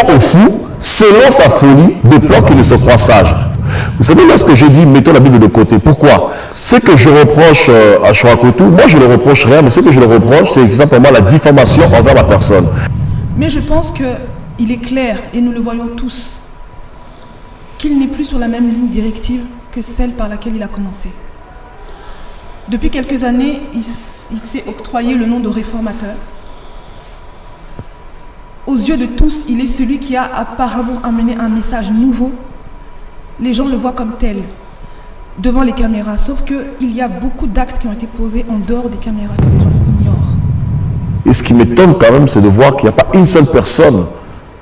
répond au fou selon sa folie de peur qu'il ne se croit sage. Vous savez, lorsque j'ai dit mettons la Bible de côté, pourquoi? Ce que je reproche à Choakotou, moi je ne le reproche rien, mais ce que je le reproche, c'est simplement la diffamation envers la personne. Mais je pense qu'il est clair, et nous le voyons tous, qu'il n'est plus sur la même ligne directive que celle par laquelle il a commencé. Depuis quelques années, il s'est octroyé le nom de réformateur. Aux yeux de tous, il est celui qui a apparemment amené un message nouveau. Les gens le voient comme tel, devant les caméras, sauf qu'il y a beaucoup d'actes qui ont été posés en dehors des caméras que les gens ignorent. Et ce qui m'étonne quand même, c'est de voir qu'il n'y a pas une seule personne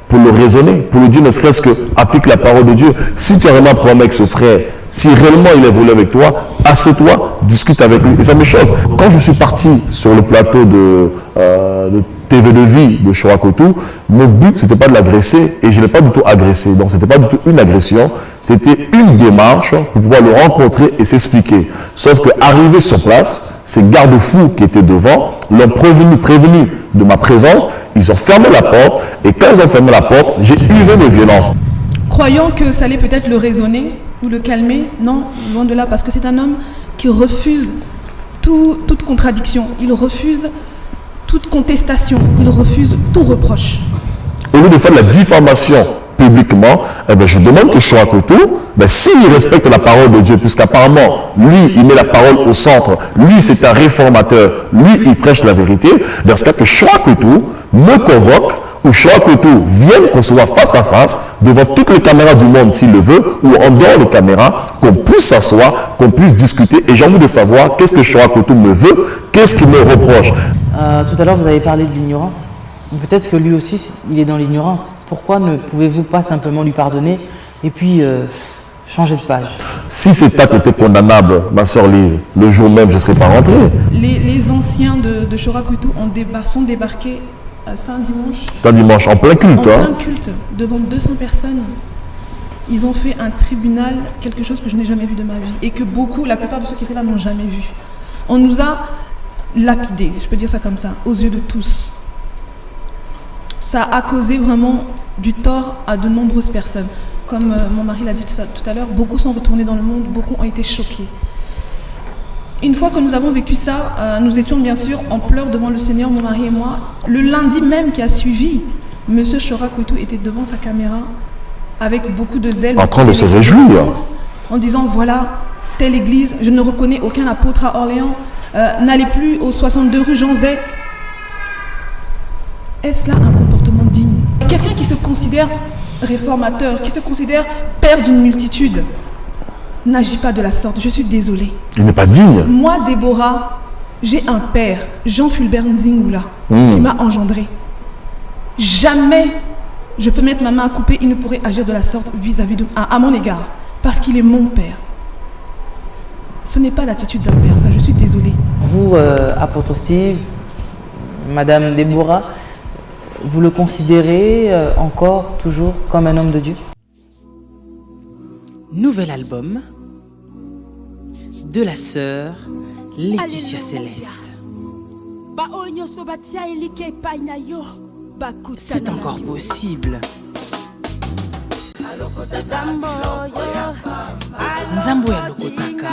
pour le raisonner, pour lui dire ne serait-ce que applique la parole de Dieu. Si tu as vraiment un problème avec ce frère, si réellement il est volé avec toi, assieds-toi, discute avec lui. Et ça me choque. Quand je suis parti sur le plateau de TV de vie de Choakotou, mon but, c'était pas de l'agresser et je ne l'ai pas du tout agressé. Donc, c'était pas du tout une agression, c'était une démarche pour pouvoir le rencontrer et s'expliquer. Sauf qu'arrivé sur place, ces garde-fous qui étaient devant l'ont prévenu de ma présence, ils ont fermé la porte et quand ils ont fermé la porte, j'ai usé de violence. Croyant que ça allait peut-être le raisonner ou le calmer, non, loin de là, parce que c'est un homme qui refuse toute contradiction, il refuse toute contestation, il refuse tout reproche. Au lieu de faire de la diffamation publiquement, je demande que Choakotou, s'il respecte la parole de Dieu, puisqu'apparemment, lui, il met la parole au centre, lui, c'est un réformateur, lui, il prêche la vérité, dans ce cas que Choakotou me convoque, ou Choakotou vienne qu'on se voit face à face, devant toutes les caméras du monde s'il le veut, ou en dehors des caméras, qu'on puisse s'asseoir, qu'on puisse discuter, et j'ai envie de savoir qu'est-ce que Choakotou me veut, qu'est-ce qu'il me reproche. Tout à l'heure, vous avez parlé de l'ignorance. Peut-être que lui aussi, il est dans l'ignorance. Pourquoi ne pouvez-vous pas simplement lui pardonner et puis changer de page? Si cet acte était condamnable, ma soeur Lise, le jour même, je ne serais pas rentré. Les anciens de Choakotou sont débarqués, c'était un dimanche. C'est un dimanche, en plein culte. En plein culte, devant 200 personnes. Ils ont fait un tribunal, quelque chose que je n'ai jamais vu de ma vie et que la plupart de ceux qui étaient là n'ont jamais vu. On nous a lapidés, je peux dire ça comme ça, aux yeux de tous. Ça a causé vraiment du tort à de nombreuses personnes. Comme mon mari l'a dit tout à l'heure, beaucoup sont retournés dans le monde, beaucoup ont été choqués. Une fois que nous avons vécu ça, nous étions bien sûr en pleurs devant le Seigneur, mon mari et moi. Le lundi même qui a suivi, M. Choakotou était devant sa caméra avec beaucoup de zèle. En train de se réjouir. En disant, voilà, telle église, je ne reconnais aucun apôtre à Orléans, n'allez plus aux 62 rue Jean Zay. Est-ce là un comportement digne? Quelqu'un qui se considère réformateur, qui se considère père d'une multitude, n'agit pas de la sorte. Je suis désolée. Il n'est pas digne. Moi, Déborah, j'ai un père, Jean Fulbert Nzingula, qui m'a engendré. Jamais je peux mettre ma main à couper, il ne pourrait agir de la sorte vis-à-vis à mon égard, parce qu'il est mon père. Ce n'est pas l'attitude d'un père, ça, je suis désolée. Vous, apôtre Steve, Madame Déborah, vous le considérez encore, toujours, comme un homme de Dieu? Nouvel album de la sœur Laetitia Céleste. C'est encore possible. Nzambo ya lokotaka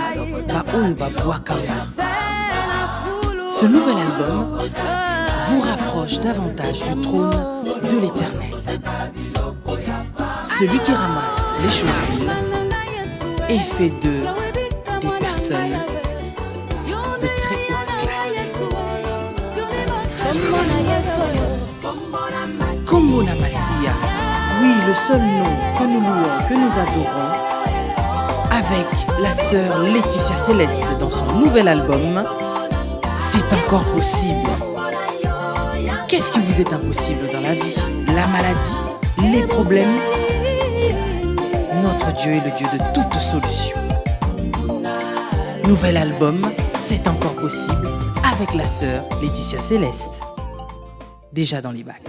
ba oyo babwakanga. Ce nouvel album vous rapproche davantage du trône de l'Éternel. Celui qui ramasse les choses viles et fait d'eux des personnes de très haute classe. Kombona Massia, oui, le seul nom que nous louons, que nous adorons, avec la sœur Laetitia Céleste dans son nouvel album, c'est encore possible. Qu'est-ce qui vous est impossible dans la vie? La maladie? Les problèmes? Notre Dieu est le Dieu de toute solution. Nouvel album, c'est encore possible avec la sœur Laetitia Céleste. Déjà dans les bacs.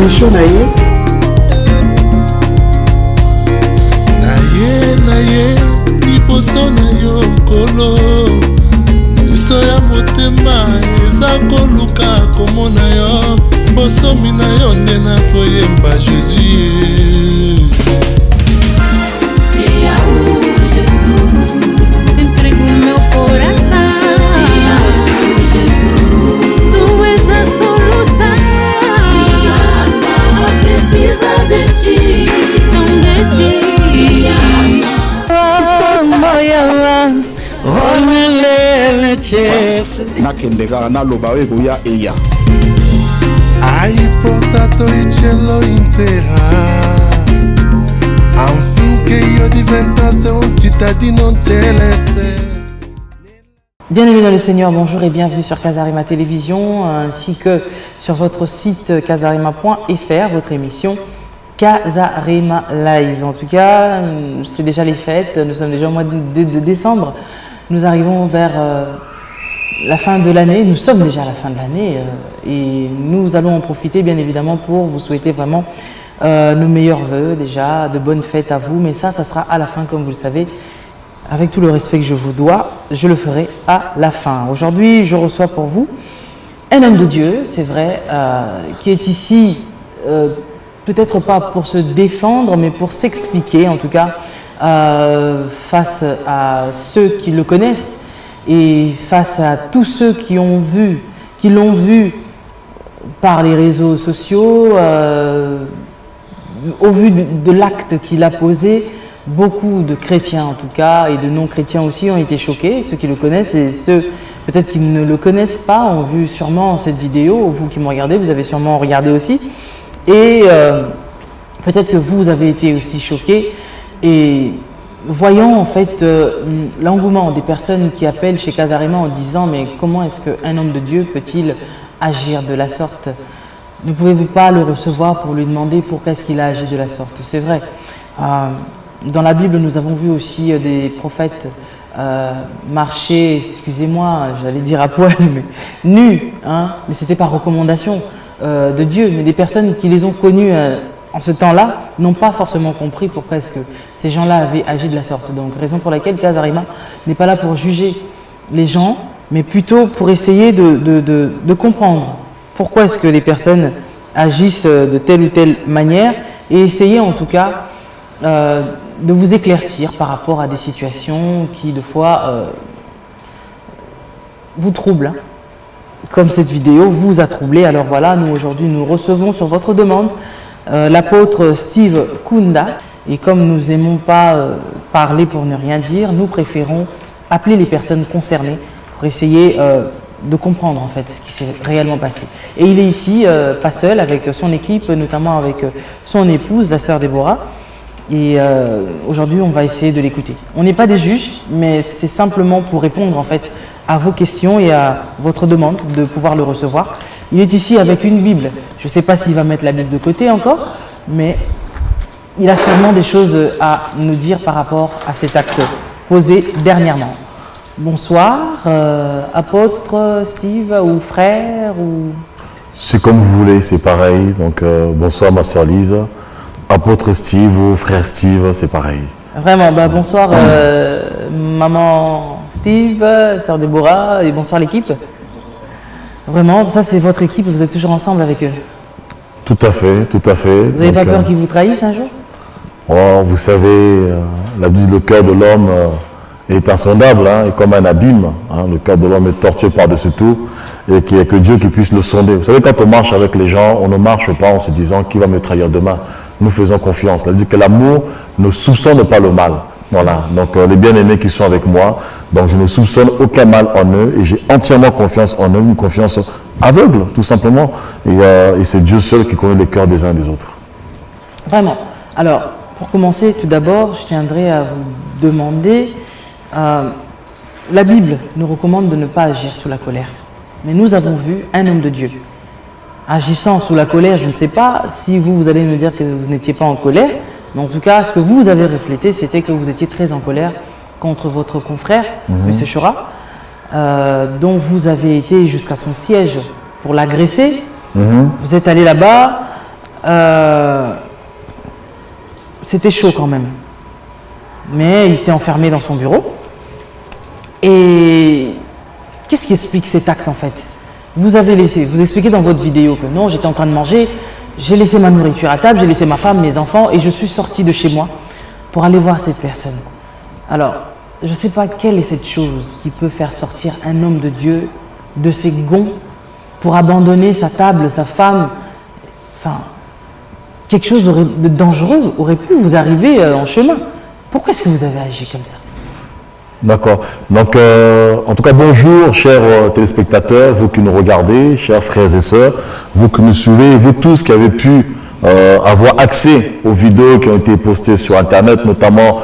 émotion na ye liboso na yo nkolo miso ya motema eza koluka komona yo bosomi na yo nde nakoyemba Jésus. Te amo, Jesus. Te entrego meu coração. Te amo, Jesus. Tu és a solução. Minha alma precisa de ti. Não de ti. Te amo. nakende kaka naloba oyo ekoya eya Ai portato il cielo intera affinché io diventasse un cittadino celeste. Bien-aimés dans le Seigneur, bonjour et bienvenue sur Casarima Télévision ainsi que sur votre site casarima.fr, votre émission Casarima Live. En tout cas, c'est déjà les fêtes, nous sommes déjà au mois de décembre, nous arrivons vers la fin de l'année, nous sommes déjà à la fin de l'année et nous allons en profiter bien évidemment pour vous souhaiter vraiment nos meilleurs vœux déjà, de bonnes fêtes à vous, mais ça sera à la fin comme vous le savez. Avec tout le respect que je vous dois, je le ferai à la fin. Aujourd'hui, je reçois pour vous un homme de Dieu, c'est vrai, qui est ici, peut-être pas pour se défendre, mais pour s'expliquer, en tout cas, face à ceux qui le connaissent et face à tous ceux qui l'ont vu par les réseaux sociaux, au vu de l'acte qu'il a posé. Beaucoup de chrétiens en tout cas et de non-chrétiens aussi ont été choqués, ceux qui le connaissent et ceux peut-être qui ne le connaissent pas ont vu sûrement cette vidéo, vous qui me regardez, vous avez sûrement regardé aussi et peut-être que vous avez été aussi choqués et voyant en fait l'engouement des personnes qui appellent chez Casarima en disant mais comment est-ce qu'un homme de Dieu peut-il agir de la sorte? Ne pouvez-vous pas le recevoir pour lui demander pourquoi est-ce qu'il a agi de la sorte? C'est vrai. Dans la Bible, nous avons vu aussi des prophètes marcher, excusez-moi, j'allais dire à poil, mais nus, hein, mais c'était par recommandation de Dieu. Mais des personnes qui les ont connus en ce temps-là n'ont pas forcément compris pourquoi est-ce que ces gens-là avaient agi de la sorte. Donc, raison pour laquelle Casarima n'est pas là pour juger les gens, mais plutôt pour essayer de comprendre pourquoi est-ce que les personnes agissent de telle ou telle manière et essayer en tout cas de vous éclaircir par rapport à des situations qui, de fois, vous troublent. Hein. Comme cette vidéo vous a troublé. Alors voilà, nous aujourd'hui, nous recevons sur votre demande l'apôtre Steve Kunda. Et comme nous n'aimons pas parler pour ne rien dire, nous préférons appeler les personnes concernées pour essayer de comprendre en fait ce qui s'est réellement passé. Et il est ici, pas seul, avec son équipe, notamment avec son épouse, la sœur Déborah. Et aujourd'hui, on va essayer de l'écouter. On n'est pas des juges, mais c'est simplement pour répondre en fait à vos questions et à votre demande de pouvoir le recevoir. Il est ici avec une Bible. Je ne sais pas s'il va mettre la Bible de côté encore, mais il a sûrement des choses à nous dire par rapport à cet acte posé dernièrement. Bonsoir, apôtre Steve ou frère ou... C'est comme vous voulez, c'est pareil. Donc bonsoir ma soeur Lise. Apôtre Steve ou frère Steve, c'est pareil. Vraiment, bah, bonsoir maman Steve, sœur Déborah et bonsoir l'équipe. Vraiment, ça c'est votre équipe, vous êtes toujours ensemble avec eux. Tout à fait, tout à fait. Vous n'avez pas peur qu'ils vous trahissent un jour? Oh, vous savez, la Bible, le cœur de l'homme est insondable, hein, et comme un abîme. Hein, le cœur de l'homme est tortueux par-dessus tout. Et qu'il n'y ait que Dieu qui puisse le sonder. Vous savez, quand on marche avec les gens, on ne marche pas en se disant qui va me trahir demain. Nous faisons confiance. C'est-à-dire que l'amour ne soupçonne pas le mal. Voilà. Donc les bien-aimés qui sont avec moi, donc je ne soupçonne aucun mal en eux et j'ai entièrement confiance en eux, une confiance aveugle, tout simplement. Et c'est Dieu seul qui connaît les cœurs des uns et des autres. Vraiment. Alors, pour commencer, tout d'abord, je tiendrai à vous demander, la Bible nous recommande de ne pas agir sous la colère. Mais nous avons vu un homme de Dieu agissant sous la colère. Je ne sais pas si vous allez nous dire que vous n'étiez pas en colère, mais en tout cas, ce que vous avez reflété, c'était que vous étiez très en colère contre votre confrère, M. Chora, dont vous avez été jusqu'à son siège pour l'agresser. Vous êtes allé là-bas, C'était chaud quand même. Mais il s'est enfermé dans son bureau. Et qu'est-ce qui explique cet acte en fait? Vous expliquez dans votre vidéo que non, j'étais en train de manger, j'ai laissé ma nourriture à table, j'ai laissé ma femme, mes enfants et je suis sorti de chez moi pour aller voir cette personne. Alors, je ne sais pas quelle est cette chose qui peut faire sortir un homme de Dieu de ses gonds pour abandonner sa table, sa femme. Enfin, quelque chose de dangereux aurait pu vous arriver en chemin. Pourquoi est-ce que vous avez agi comme ça? D'accord. Donc, en tout cas, bonjour, chers téléspectateurs, vous qui nous regardez, chers frères et sœurs, vous qui nous suivez, vous tous qui avez pu avoir accès aux vidéos qui ont été postées sur Internet, notamment,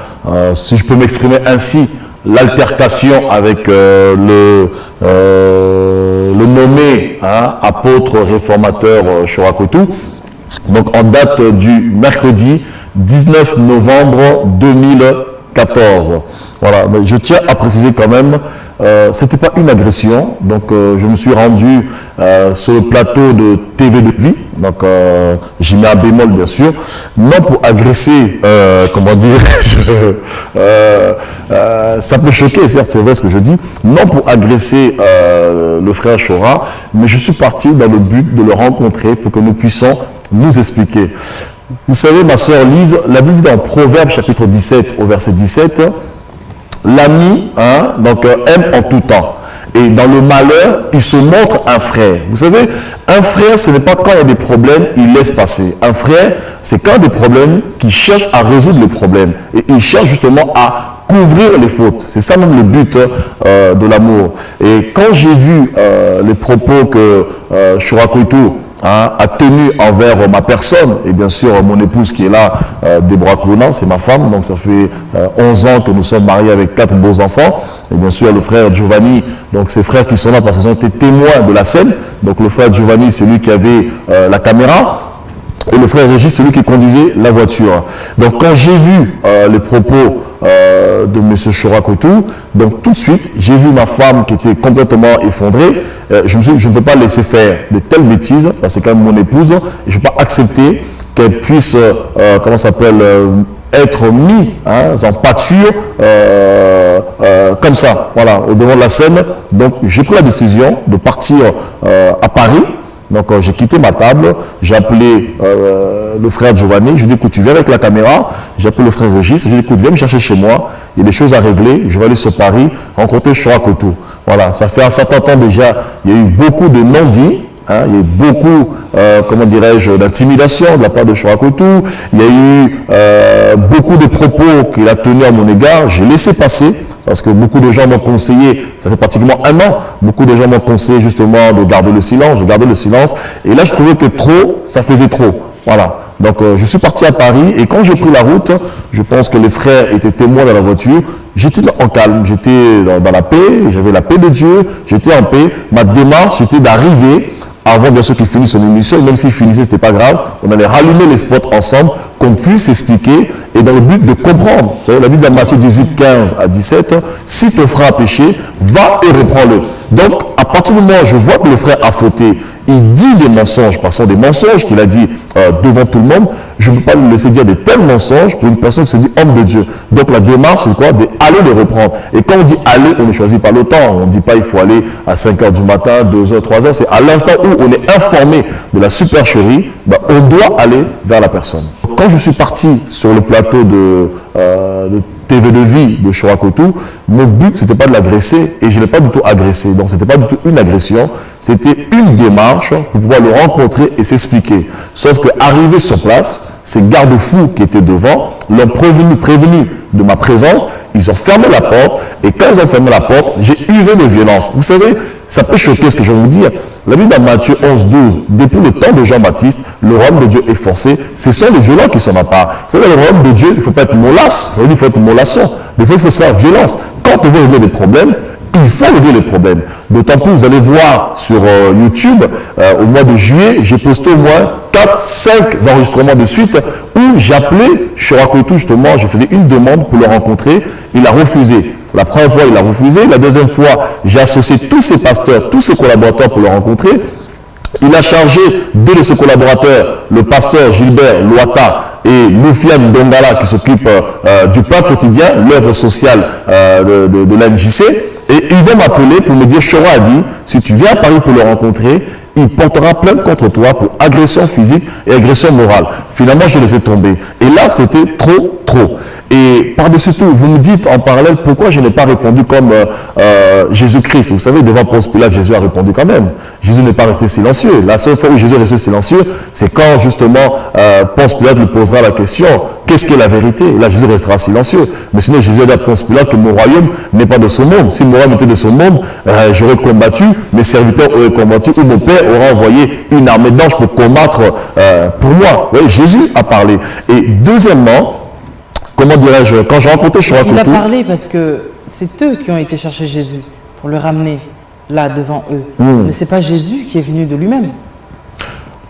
si je peux m'exprimer ainsi, l'altercation avec le nommé apôtre réformateur Chorakotou. Donc, en date du mercredi 19 novembre 2014. Voilà, mais je tiens à préciser quand même, c'était pas une agression, donc je me suis rendu sur le plateau de TV de Vie, donc j'y mets un bémol bien sûr, non pour agresser, comment dire, ça peut choquer, certes c'est vrai ce que je dis, non pour agresser le frère Chora, mais je suis parti dans le but de le rencontrer pour que nous puissions nous expliquer. Vous savez, ma sœur Lise, la Bible dit dans Proverbe chapitre 17 au verset 17, l'ami aime en tout temps. Et dans le malheur, il se montre un frère. Vous savez, un frère, ce n'est pas quand il y a des problèmes, il laisse passer. Un frère, c'est quand il y a des problèmes qu'il cherche à résoudre les problèmes. Et il cherche justement à couvrir les fautes. C'est ça même le but de l'amour. Et quand j'ai vu les propos que Chorakotou a tenu envers ma personne, et bien sûr mon épouse qui est là, Deborah Kouna, c'est ma femme, donc ça fait 11 ans que nous sommes mariés avec 4 beaux enfants, et bien sûr le frère Giovanni, donc ces frères qui sont là parce qu'ils ont été témoins de la scène, donc le frère Giovanni c'est lui qui avait la caméra, et le frère Régis c'est lui qui conduisait la voiture. Donc quand j'ai vu les propos de M. Chorakotou, donc tout de suite, j'ai vu ma femme qui était complètement effondrée. Je me suis dit, je ne peux pas laisser faire de telles bêtises, parce que c'est quand même mon épouse, et je ne peux pas accepter qu'elle puisse, être mise en pâture comme ça, voilà, au devant de la scène. Donc j'ai pris la décision de partir à Paris. Donc j'ai quitté ma table, j'ai appelé le frère Giovanni, je lui ai dit écoute tu viens avec la caméra, j'ai appelé le frère Régis, je lui ai dit écoute viens me chercher chez moi, il y a des choses à régler, je vais aller sur Paris, rencontrer Chorakotou. Voilà, ça fait un certain temps déjà, il y a eu beaucoup de non-dits, il y a eu beaucoup, comment dirais-je, d'intimidation de la part de Chorakotou, il y a eu beaucoup de propos qu'il a tenus à mon égard, j'ai laissé passer, parce que beaucoup de gens m'ont conseillé, ça fait pratiquement un an, beaucoup de gens m'ont conseillé justement de garder le silence, et là je trouvais que trop, ça faisait trop, voilà. Donc je suis parti à Paris, et quand j'ai pris la route, je pense que les frères étaient témoins dans la voiture, j'étais en calme, j'étais dans la paix, j'avais la paix de Dieu, j'étais en paix, ma démarche était d'arriver, avant bien sûr qu'il finisse son émission, même s'il finissait, c'était pas grave, on allait rallumer les spots ensemble, qu'on puisse expliquer, et dans le but de comprendre. Vous savez, la Bible dans Matthieu 18, 15 à 17, si ton frère a péché, va et reprends-le. Donc, à partir du moment où je vois que le frère a fauté, il dit des mensonges, parce que ce sont des mensonges qu'il a dit devant tout le monde, je ne peux pas le laisser dire des tels mensonges pour une personne qui se dit homme de Dieu. Donc la démarche, c'est quoi? D'aller le reprendre. Et quand on dit aller, on ne choisit pas le temps. On ne dit pas il faut aller à 5 h du matin, 2 h, 3 h. C'est à l'instant où on est informé de la supercherie, on doit aller vers la personne. Quand je suis parti sur le plateau de TV de Vie de Chorakotou, mon but c'était pas de l'agresser et je ne l'ai pas du tout agressé. Donc c'était pas du tout une agression, c'était une démarche pour pouvoir le rencontrer et s'expliquer. Sauf que arrivé sur place, ces garde-fous qui étaient devant l'ont prévenu de ma présence, ils ont fermé la porte et quand ils ont fermé la porte, j'ai usé de violence. Vous savez, ça peut choquer ce que je vais vous dire. La Bible dans Matthieu 11, 12, depuis le temps de Jean-Baptiste, le royaume de Dieu est forcé. Ce sont les violents qui sont à part. Vous savez, le royaume de Dieu, il ne faut pas être molasse. Il faut être mollasson. Des fois, il faut se faire violence. Quand on veut régler des problèmes, il faut régler les problèmes. D'autant plus, vous allez voir sur YouTube, au mois de juillet, j'ai posté au moins 4-5 enregistrements de suite où j'appelais Chorakotou justement, je faisais une demande pour le rencontrer. Il a refusé. La première fois, il a refusé. La deuxième fois, j'ai associé tous ses pasteurs, tous ses collaborateurs pour le rencontrer. Il a chargé deux de ses collaborateurs, le pasteur Gilbert Loata et Loufiane Dongala, qui s'occupe du pain quotidien, l'œuvre sociale de l'ANJC. Et ils vont m'appeler pour me dire, Chora a dit, si tu viens à Paris pour le rencontrer, il portera plainte contre toi pour agression physique et agression morale. Finalement, je les ai tombés. Et là, c'était trop. Et par-dessus tout, vous me dites en parallèle pourquoi je n'ai pas répondu comme Jésus-Christ. Vous savez, devant Ponce Pilate, Jésus a répondu quand même. Jésus n'est pas resté silencieux. La seule fois où Jésus est resté silencieux, c'est quand justement Ponce Pilate lui posera la question, qu'est-ce qu'est la vérité? Et là, Jésus restera silencieux. Mais sinon, Jésus a dit à Ponce Pilate que mon royaume n'est pas de ce monde. Si mon royaume était de ce monde, j'aurais combattu, mes serviteurs auraient combattu, ou mon Père aura envoyé une armée d'anges pour combattre pour moi. Oui, Jésus a parlé. Et deuxièmement, comment dirais-je, quand j'ai rencontré Chora Koto... Il a parlé parce que c'est eux qui ont été chercher Jésus pour le ramener là devant eux. Mais ce n'est pas Jésus qui est venu de lui-même.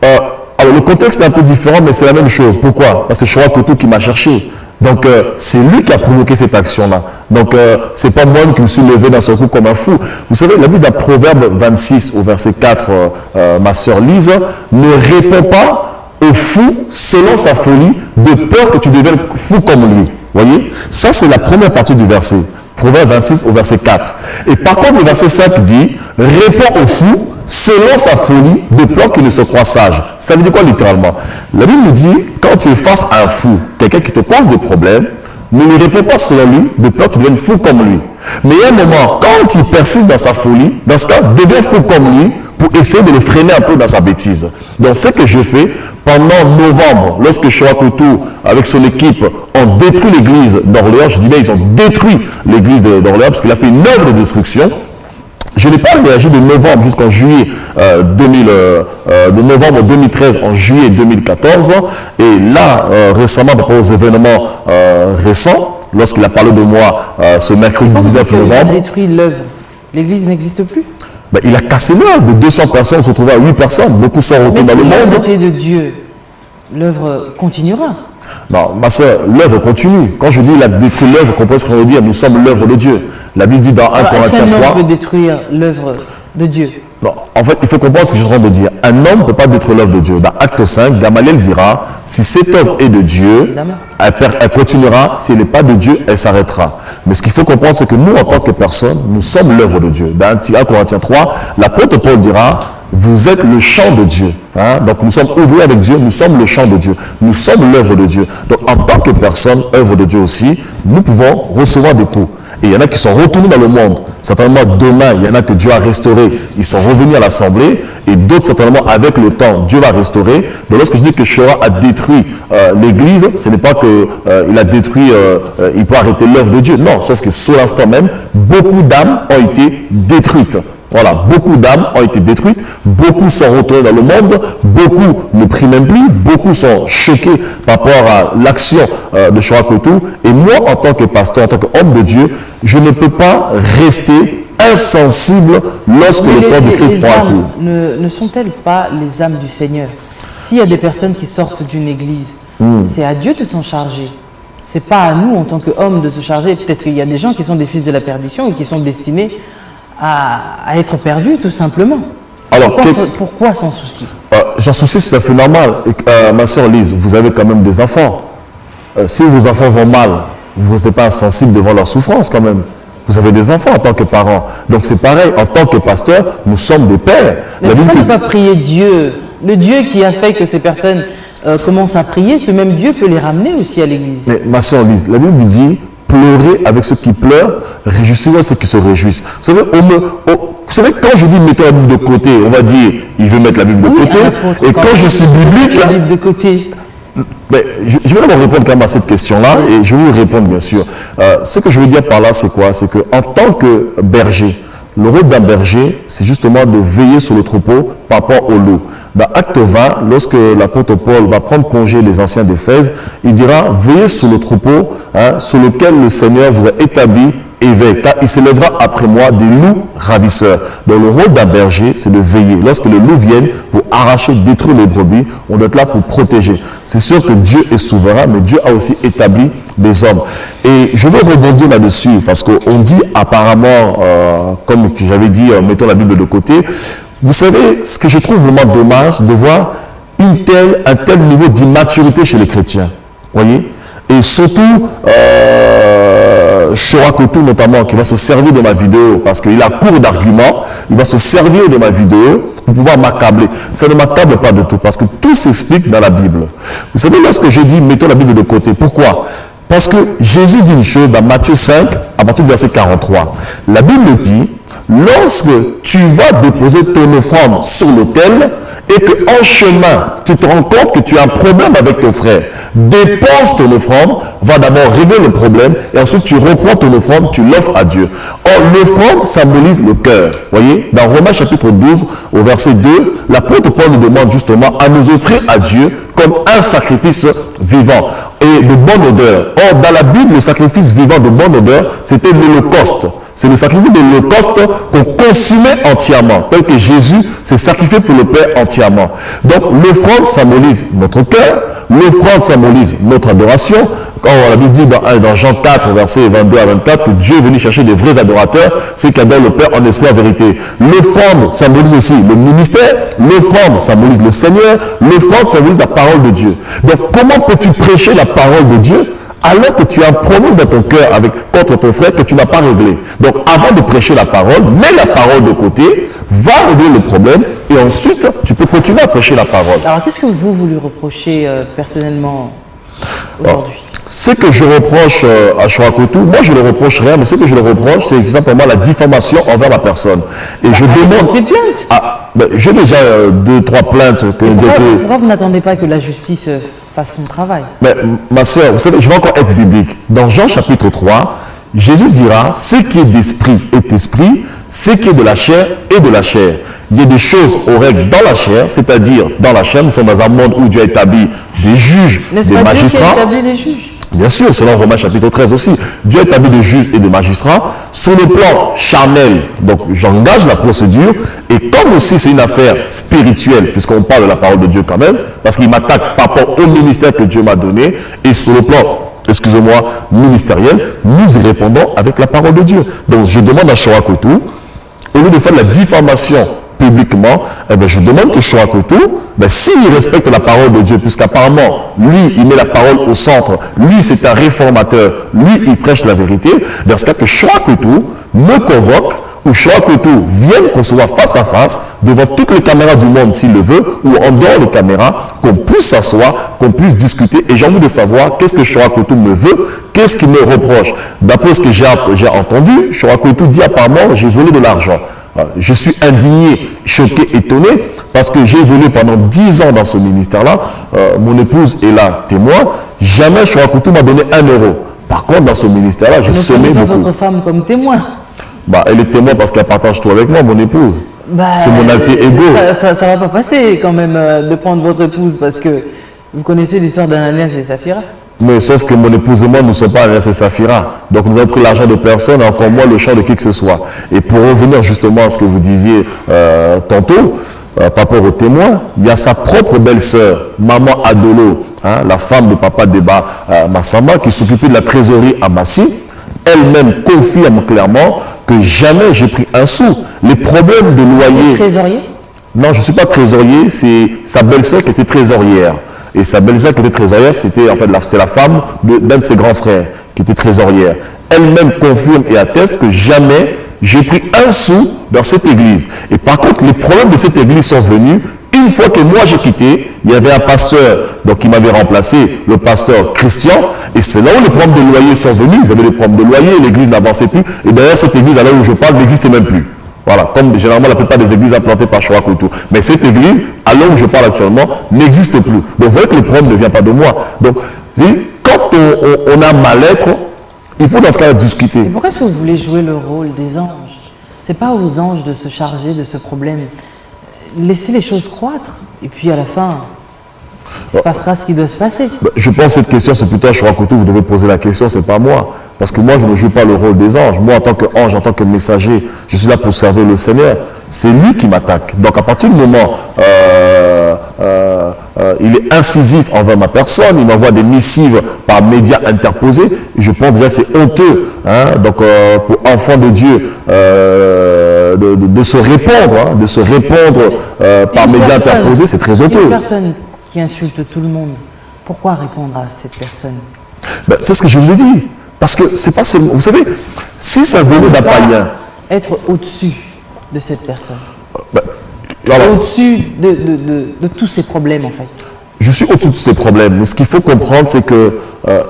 Alors le contexte est un peu différent, mais c'est la même chose. Pourquoi? Parce que c'est Chora Koto qui m'a cherché. Donc c'est lui qui a provoqué cette action-là. Donc c'est pas moi qui me suis levé dans son coup comme un fou. Vous savez, la Bible dans Proverbe 26 au verset 4, ma sœur Lise, ne répond pas au fou selon sa folie, de peur que tu deviennes fou comme lui. Voyez, ça c'est la première partie du verset. Proverbe 26 au verset 4. Et par contre, le verset 5 dit, réponds au fou selon sa folie, de peur qu'il ne se croit sage. Ça veut dire quoi littéralement? La Bible nous dit, quand tu es face à un fou, quelqu'un qui te pose des problèmes, ne lui réponds pas selon lui, de peur que tu deviennes fou comme lui. Mais il y a un moment, quand il persiste dans sa folie, dans ce cas, deviens fou comme lui, pour essayer de le freiner un peu dans sa bêtise. Donc, ce que je fais, pendant novembre, lorsque Chora Koto, avec son équipe, ont détruit l'église d'Orléans, je dis bien, ils ont détruit l'église d'Orléans, parce qu'il a fait une œuvre de destruction. Je n'ai pas réagi de novembre jusqu'en juillet de novembre 2013 en juillet 2014. Et là, récemment, par rapport aux événements récents, lorsqu'il a parlé de moi ce mercredi 19 novembre. Il a détruit l'œuvre. L'église n'existe plus. Ben, il a cassé l'œuvre. De 200 personnes, on se trouvait à 8 personnes. Beaucoup sont retournés dans le monde. Mais si la volonté de Dieu, l'œuvre continuera. Non, ma soeur, l'œuvre continue. Quand je dis il a détruit l'œuvre, comprenez ce qu'on veut dire, nous sommes l'œuvre de Dieu. La Bible dit dans 1 Corinthiens 3... Est-ce qu'un homme peut détruire l'œuvre de Dieu? Non, en fait, il faut comprendre ce que je suis en train de dire. Un homme ne peut pas détruire l'œuvre de Dieu. Dans Acte 5, Gamaliel dira, si cette œuvre est de Dieu, elle continuera. Si elle n'est pas de Dieu, elle s'arrêtera. Mais ce qu'il faut comprendre, c'est que nous, en tant que personne, nous sommes l'œuvre de Dieu. Dans 1 Corinthiens 3, l'apôtre Paul dira, vous êtes le champ de Dieu. Hein? Donc nous sommes ouvriers avec Dieu, nous sommes le champ de Dieu. Nous sommes l'œuvre de Dieu. Donc en tant que personne, œuvre de Dieu aussi, nous pouvons recevoir des coups. Et il y en a qui sont retournés dans le monde. Certainement demain, il y en a que Dieu a restauré. Ils sont revenus à l'Assemblée. Et d'autres, certainement, avec le temps, Dieu va restaurer. Donc lorsque je dis que Chora a détruit l'Église, ce n'est pas qu'il a détruit, il peut arrêter l'œuvre de Dieu. Non, sauf que sur l'instant même, beaucoup d'âmes ont été détruites. Voilà, beaucoup d'âmes ont été détruites, beaucoup sont retournés dans le monde, beaucoup ne prient même plus, beaucoup sont choqués par rapport à l'action de Chora Koto. Et moi, en tant que pasteur, en tant qu'homme de Dieu, je ne peux pas rester insensible lorsque le corps de Christ prend un coup. Ne sont-elles pas les âmes du Seigneur? S'il y a des personnes qui sortent d'une église, c'est à Dieu de s'en charger. C'est pas à nous, en tant qu'hommes, de se charger. Peut-être qu'il y a des gens qui sont des fils de la perdition et qui sont destinés à être perdus, tout simplement. Alors, pourquoi sans souci? Sans souci, c'est tout à fait normal. Ma soeur Lise, vous avez quand même des enfants. Si vos enfants vont mal, vous ne restez pas insensible devant leur souffrance quand même. Vous avez des enfants en tant que parents. Donc c'est pareil, en tant que pasteur, nous sommes des pères. Mais pourquoi ne pas prier Dieu? Le Dieu qui a fait que ces personnes commencent à prier, ce même Dieu peut les ramener aussi à l'église. Mais ma soeur Lise, la Bible dit, pleurez avec ceux qui pleurent, réjouissez-vous avec ceux qui se réjouissent. Vous savez, quand je dis mettez la Bible de côté, on va dire, il veut mettre la Bible de côté. Et quand je suis biblique, la Bible de côté. Mais je vais d'abord répondre quand même à cette question-là, et je vais vous répondre bien sûr. Ce que je veux dire par là, c'est quoi? C'est qu'en tant que berger, le rôle d'un berger, c'est justement de veiller sur le troupeau par rapport au loup. Dans Acte 20, lorsque l'apôtre Paul va prendre congé des anciens d'Éphèse, il dira, veillez sur le troupeau sur lequel le Seigneur vous a établi éveil, car il s'élèvera après moi des loups ravisseurs. Donc le rôle d'un berger, c'est de veiller. Lorsque les loups viennent pour arracher, détruire les brebis, on doit être là pour protéger. C'est sûr que Dieu est souverain, mais Dieu a aussi établi des hommes. Et je veux rebondir là-dessus, parce qu'on dit apparemment, comme j'avais dit, mettons la Bible de côté. Vous savez, ce que je trouve vraiment dommage, de voir un tel niveau d'immaturité chez les chrétiens. Voyez? Et surtout, Chorakotou notamment, qui va se servir de ma vidéo, parce qu'il a court d'arguments, il va se servir de ma vidéo pour pouvoir m'accabler. Ça ne m'accable pas de tout, parce que tout s'explique dans la Bible. Vous savez, lorsque je dis, mettons la Bible de côté, pourquoi? Parce que Jésus dit une chose dans Matthieu 5, à partir du verset 43. La Bible dit, lorsque tu vas déposer ton offrande sur l'autel, et qu'en chemin, tu te rends compte que tu as un problème avec ton frère, dépose ton offrande, va d'abord régler le problème, et ensuite tu reprends ton offrande, tu l'offres à Dieu. Or, l'offrande symbolise le cœur. Voyez, dans Romains chapitre 12, au verset 2, l'apôtre Paul nous demande justement à nous offrir à Dieu comme un sacrifice vivant et de bonne odeur. Or, dans la Bible, le sacrifice vivant de bonne odeur, c'était l'Holocauste. C'est le sacrifice de l'Holocauste qu'on consumait entièrement, tel que Jésus s'est sacrifié pour le Père entièrement. Donc l'offrande symbolise notre cœur, l'offrande symbolise notre adoration. Quand la Bible dit dans Jean 4, versets 22 à 24, que Dieu est venu chercher des vrais adorateurs, ceux qui adorent le Père en esprit et en vérité. L'offrande symbolise aussi le ministère, l'offrande symbolise le Seigneur, l'offrande symbolise la parole de Dieu. Donc comment peux-tu prêcher la parole de Dieu alors que tu as un problème dans ton cœur contre ton frère que tu n'as pas réglé? Donc avant de prêcher la parole, mets la parole de côté, va régler le problème et ensuite tu peux continuer à prêcher la parole. Alors qu'est-ce que vous lui reprochez personnellement aujourd'hui? Ce que je reproche à Chorakotou, moi je ne le reproche rien, mais ce que je le reproche, c'est simplement la diffamation envers ma personne. Et je demande... Tes plaintes. J'ai déjà 2-3 plaintes que pourquoi vous n'attendez pas que la justice fasse son travail? Mais ma soeur, vous savez, je vais encore être biblique. Dans Jean chapitre 3, Jésus dira, ce qui est d'esprit est esprit, ce qui est de la chair est de la chair. Il y a des choses aux règles dans la chair, c'est-à-dire dans la chair, nous sommes dans un monde où Dieu a établi des juges, n'est-ce des pas magistrats. Dieu qui a établi les juges? Bien sûr, selon Romains chapitre 13 aussi. Dieu a établi des juges et des magistrats. Sur le plan charnel, donc j'engage la procédure. Et comme aussi c'est une affaire spirituelle, puisqu'on parle de la parole de Dieu quand même, parce qu'il m'attaque par rapport au ministère que Dieu m'a donné, et sur le plan, excusez-moi, ministériel, nous y répondons avec la parole de Dieu. Donc je demande à Chorakotou, au lieu de faire de la diffamation publiquement, je demande que Chorakotou, s'il respecte la parole de Dieu, puisqu'apparemment, lui, il met la parole au centre, lui, c'est un réformateur, lui, il prêche la vérité, dans ce cas que Chorakotou me convoque, ou Chorakotou vienne, qu'on se voit face à face, devant toutes les caméras du monde, s'il le veut, ou en dehors des caméras, qu'on puisse s'asseoir, qu'on puisse discuter, et j'ai envie de savoir qu'est-ce que Chorakotou me veut, qu'est-ce qu'il me reproche. D'après ce que j'ai entendu, Chorakotou dit apparemment, j'ai volé de l'argent. Je suis indigné, choqué, étonné, parce que j'ai évolué pendant 10 ans dans ce ministère-là. Mon épouse est là, témoin. Jamais Chorakotou m'a donné 1 euro. Par contre, dans ce ministère-là, j'ai semé beaucoup. Votre femme comme témoin. Elle est témoin parce qu'elle partage tout avec moi, mon épouse. C'est mon alter ego. Ça va pas passer quand même de prendre votre épouse, parce que vous connaissez l'histoire d'Ananias et Saphira. Mais sauf que mon épouse et moi, nous ne sommes pas Ananias et Saphira. Donc nous avons pris l'argent de personne, et encore moins le champ de qui que ce soit. Et pour revenir justement à ce que vous disiez tantôt, par rapport aux témoins, il y a sa propre belle-sœur, Maman Adolo, la femme de Papa Deba Massamba, qui s'occupait de la trésorerie à Massy. Elle-même confirme clairement que jamais j'ai pris un sou. Les problèmes de loyer... Trésorier? Non, je ne suis pas trésorier, c'est sa belle-sœur qui était trésorière. Et sa belle-sœur qui était trésorière, c'était en fait c'est la femme d'un de ses grands frères qui était trésorière. Elle-même confirme et atteste que jamais j'ai pris un sou dans cette église. Et par contre, les problèmes de cette église sont venus une fois que moi j'ai quitté. Il y avait un pasteur qui m'avait remplacé, le pasteur Christian, et c'est là où les problèmes de loyer sont venus. Ils avaient des problèmes de loyer, l'église n'avançait plus. Et d'ailleurs, cette église, à l'heure où je parle, n'existait même plus. Voilà, comme généralement la plupart des églises implantées par Chorakotou. Mais cette église, à l'heure où je parle actuellement, n'existe plus. Donc vous voyez que le problème ne vient pas de moi. Donc, quand on a mal-être, il faut dans ce cas discuter. Et pourquoi est-ce que vous voulez jouer le rôle des anges? C'est pas aux anges de se charger de ce problème. Laissez les choses croître, et puis à la fin, il se passera ce qui doit se passer. Je pense que cette question, c'est plutôt à Chorakotou, vous devez poser la question, c'est pas moi. Parce que moi, je ne joue pas le rôle des anges. Moi, en tant qu'ange, en tant que messager, je suis là pour servir le Seigneur. C'est lui qui m'attaque. Donc, à partir du moment il est incisif envers ma personne, il m'envoie des missives par médias interposés, et je pense déjà que c'est honteux. Donc, pour enfants de Dieu, de se répandre, hein, de se répandre par médias interposés, c'est très honteux. Une personne qui insulte tout le monde, pourquoi répondre à cette personne? Ben, c'est ce que je vous ai dit. Parce que c'est pas seulement... Vous savez, si ça venait d'un païen... Être au-dessus de cette personne. Ben, alors, au-dessus de tous ces problèmes, en fait. Je suis au-dessus de ces problèmes. Mais ce qu'il faut comprendre, c'est que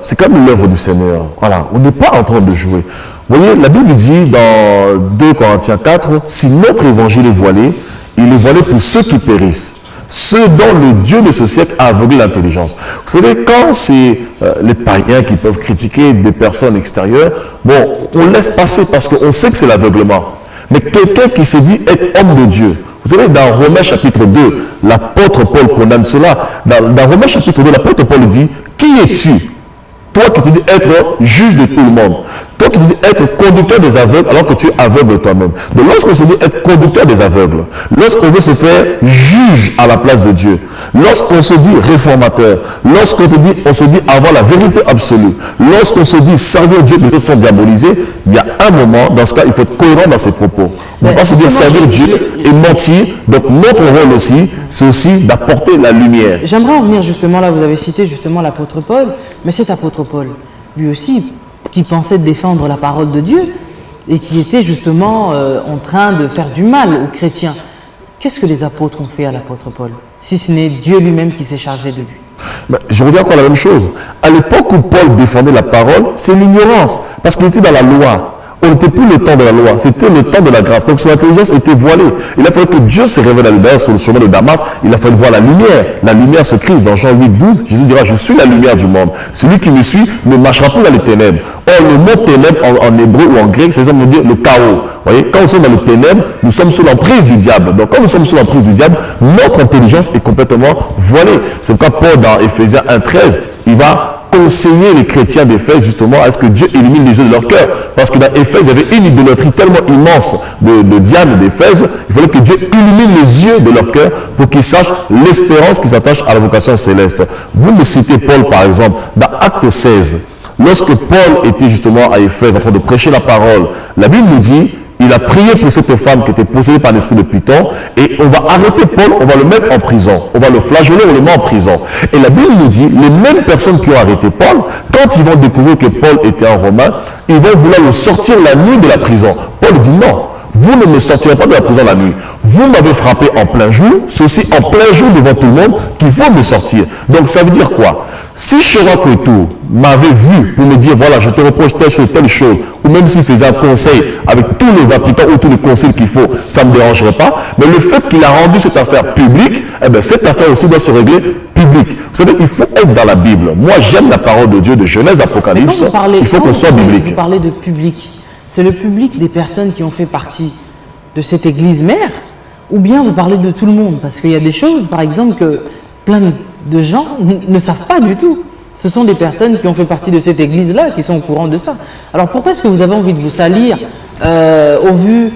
c'est comme l'œuvre du Seigneur. Voilà, on n'est pas en train de jouer. Vous voyez, la Bible dit dans 2 Corinthiens 4, si notre évangile est voilé, il est voilé pour ceux qui périssent. Ceux dont le Dieu de ce siècle a aveuglé l'intelligence. Vous savez, quand c'est les païens qui peuvent critiquer des personnes extérieures, bon, on laisse passer parce qu'on sait que c'est l'aveuglement. Mais quelqu'un qui se dit être homme de Dieu, vous savez, dans Romains chapitre 2, l'apôtre Paul condamne cela. Dans Romains chapitre 2, l'apôtre Paul dit, qui es-tu? Toi qui te dis être juge de tout le monde. Toi qui te dis être conducteur des aveugles alors que tu es aveugle toi-même. Donc lorsqu'on se dit être conducteur des aveugles, lorsqu'on veut se faire juge à la place de Dieu, lorsqu'on se dit réformateur, lorsqu'on se dit avoir la vérité absolue, lorsqu'on se dit servir Dieu de sont diabolisés, il y a un moment, dans ce cas, il faut être cohérent dans ses propos. On ne peut pas se dire servir Dieu et mentir. Donc notre rôle aussi, c'est aussi d'apporter la lumière. J'aimerais en venir justement là, vous avez cité justement l'apôtre Paul, mais cet apôtre Paul, lui aussi, qui pensait défendre la parole de Dieu et qui était justement en train de faire du mal aux chrétiens. Qu'est-ce que les apôtres ont fait à l'apôtre Paul, si ce n'est Dieu lui-même qui s'est chargé de lui? Ben, je reviens encore à la même chose. À l'époque où Paul défendait la parole, c'est l'ignorance, parce qu'il était dans la loi. On n'était plus le temps de la loi, c'était le temps de la grâce. Donc son intelligence était voilée. Il a fallu que Dieu se révèle à lui. Sur le chemin de Damas, il a fallu voir la lumière. La lumière se Christ. Dans Jean 8, 12, Jésus dira, je suis la lumière du monde. Celui qui me suit ne marchera plus dans les ténèbres. Or, le mot ténèbres en hébreu ou en grec, c'est ça veut dire le chaos. Vous voyez, quand nous sommes dans les ténèbres, nous sommes sous l'emprise du diable. Donc quand nous sommes sous l'emprise du diable, notre intelligence est complètement voilée. C'est pourquoi Paul, dans Éphésiens 1, 13, il va conseiller les chrétiens d'Éphèse justement à ce que Dieu illumine les yeux de leur cœur. Parce que dans Éphèse, il y avait une idolâtrie tellement immense de Diane d'Éphèse, il fallait que Dieu illumine les yeux de leur cœur pour qu'ils sachent l'espérance qui s'attache à la vocation céleste. Vous me citez Paul par exemple, dans Acte 16, lorsque Paul était justement à Éphèse en train de prêcher la parole, la Bible nous dit, il a prié pour cette femme qui était possédée par l'esprit de Python et on va arrêter Paul, on va le mettre en prison. On va le flageoler, on le met en prison. Et la Bible nous dit, les mêmes personnes qui ont arrêté Paul, quand ils vont découvrir que Paul était un Romain, ils vont vouloir le sortir la nuit de la prison. Paul dit non. Vous ne me sortirez pas de la prison la nuit. Vous m'avez frappé en plein jour, c'est aussi en plein jour devant tout le monde qu'il faut me sortir. Donc ça veut dire quoi? Si Chirac Ouétour m'avait vu pour me dire, voilà, je te reproche telle chose, ou même s'il faisait un conseil avec tout le Vatican ou tous les conseils qu'il faut, ça ne me dérangerait pas. Mais le fait qu'il a rendu cette affaire publique, eh bien, cette affaire aussi doit se régler public. Vous savez, il faut être dans la Bible. Moi, j'aime la parole de Dieu, de Genèse, Apocalypse. Il faut qu'on soit biblique. Vous parlez de public. C'est le public des personnes qui ont fait partie de cette église mère, ou bien vous parlez de tout le monde? Parce qu'il y a des choses, par exemple, que plein de gens ne savent pas du tout. Ce sont des personnes qui ont fait partie de cette église-là, qui sont au courant de ça. Alors pourquoi est-ce que vous avez envie de vous salir au vu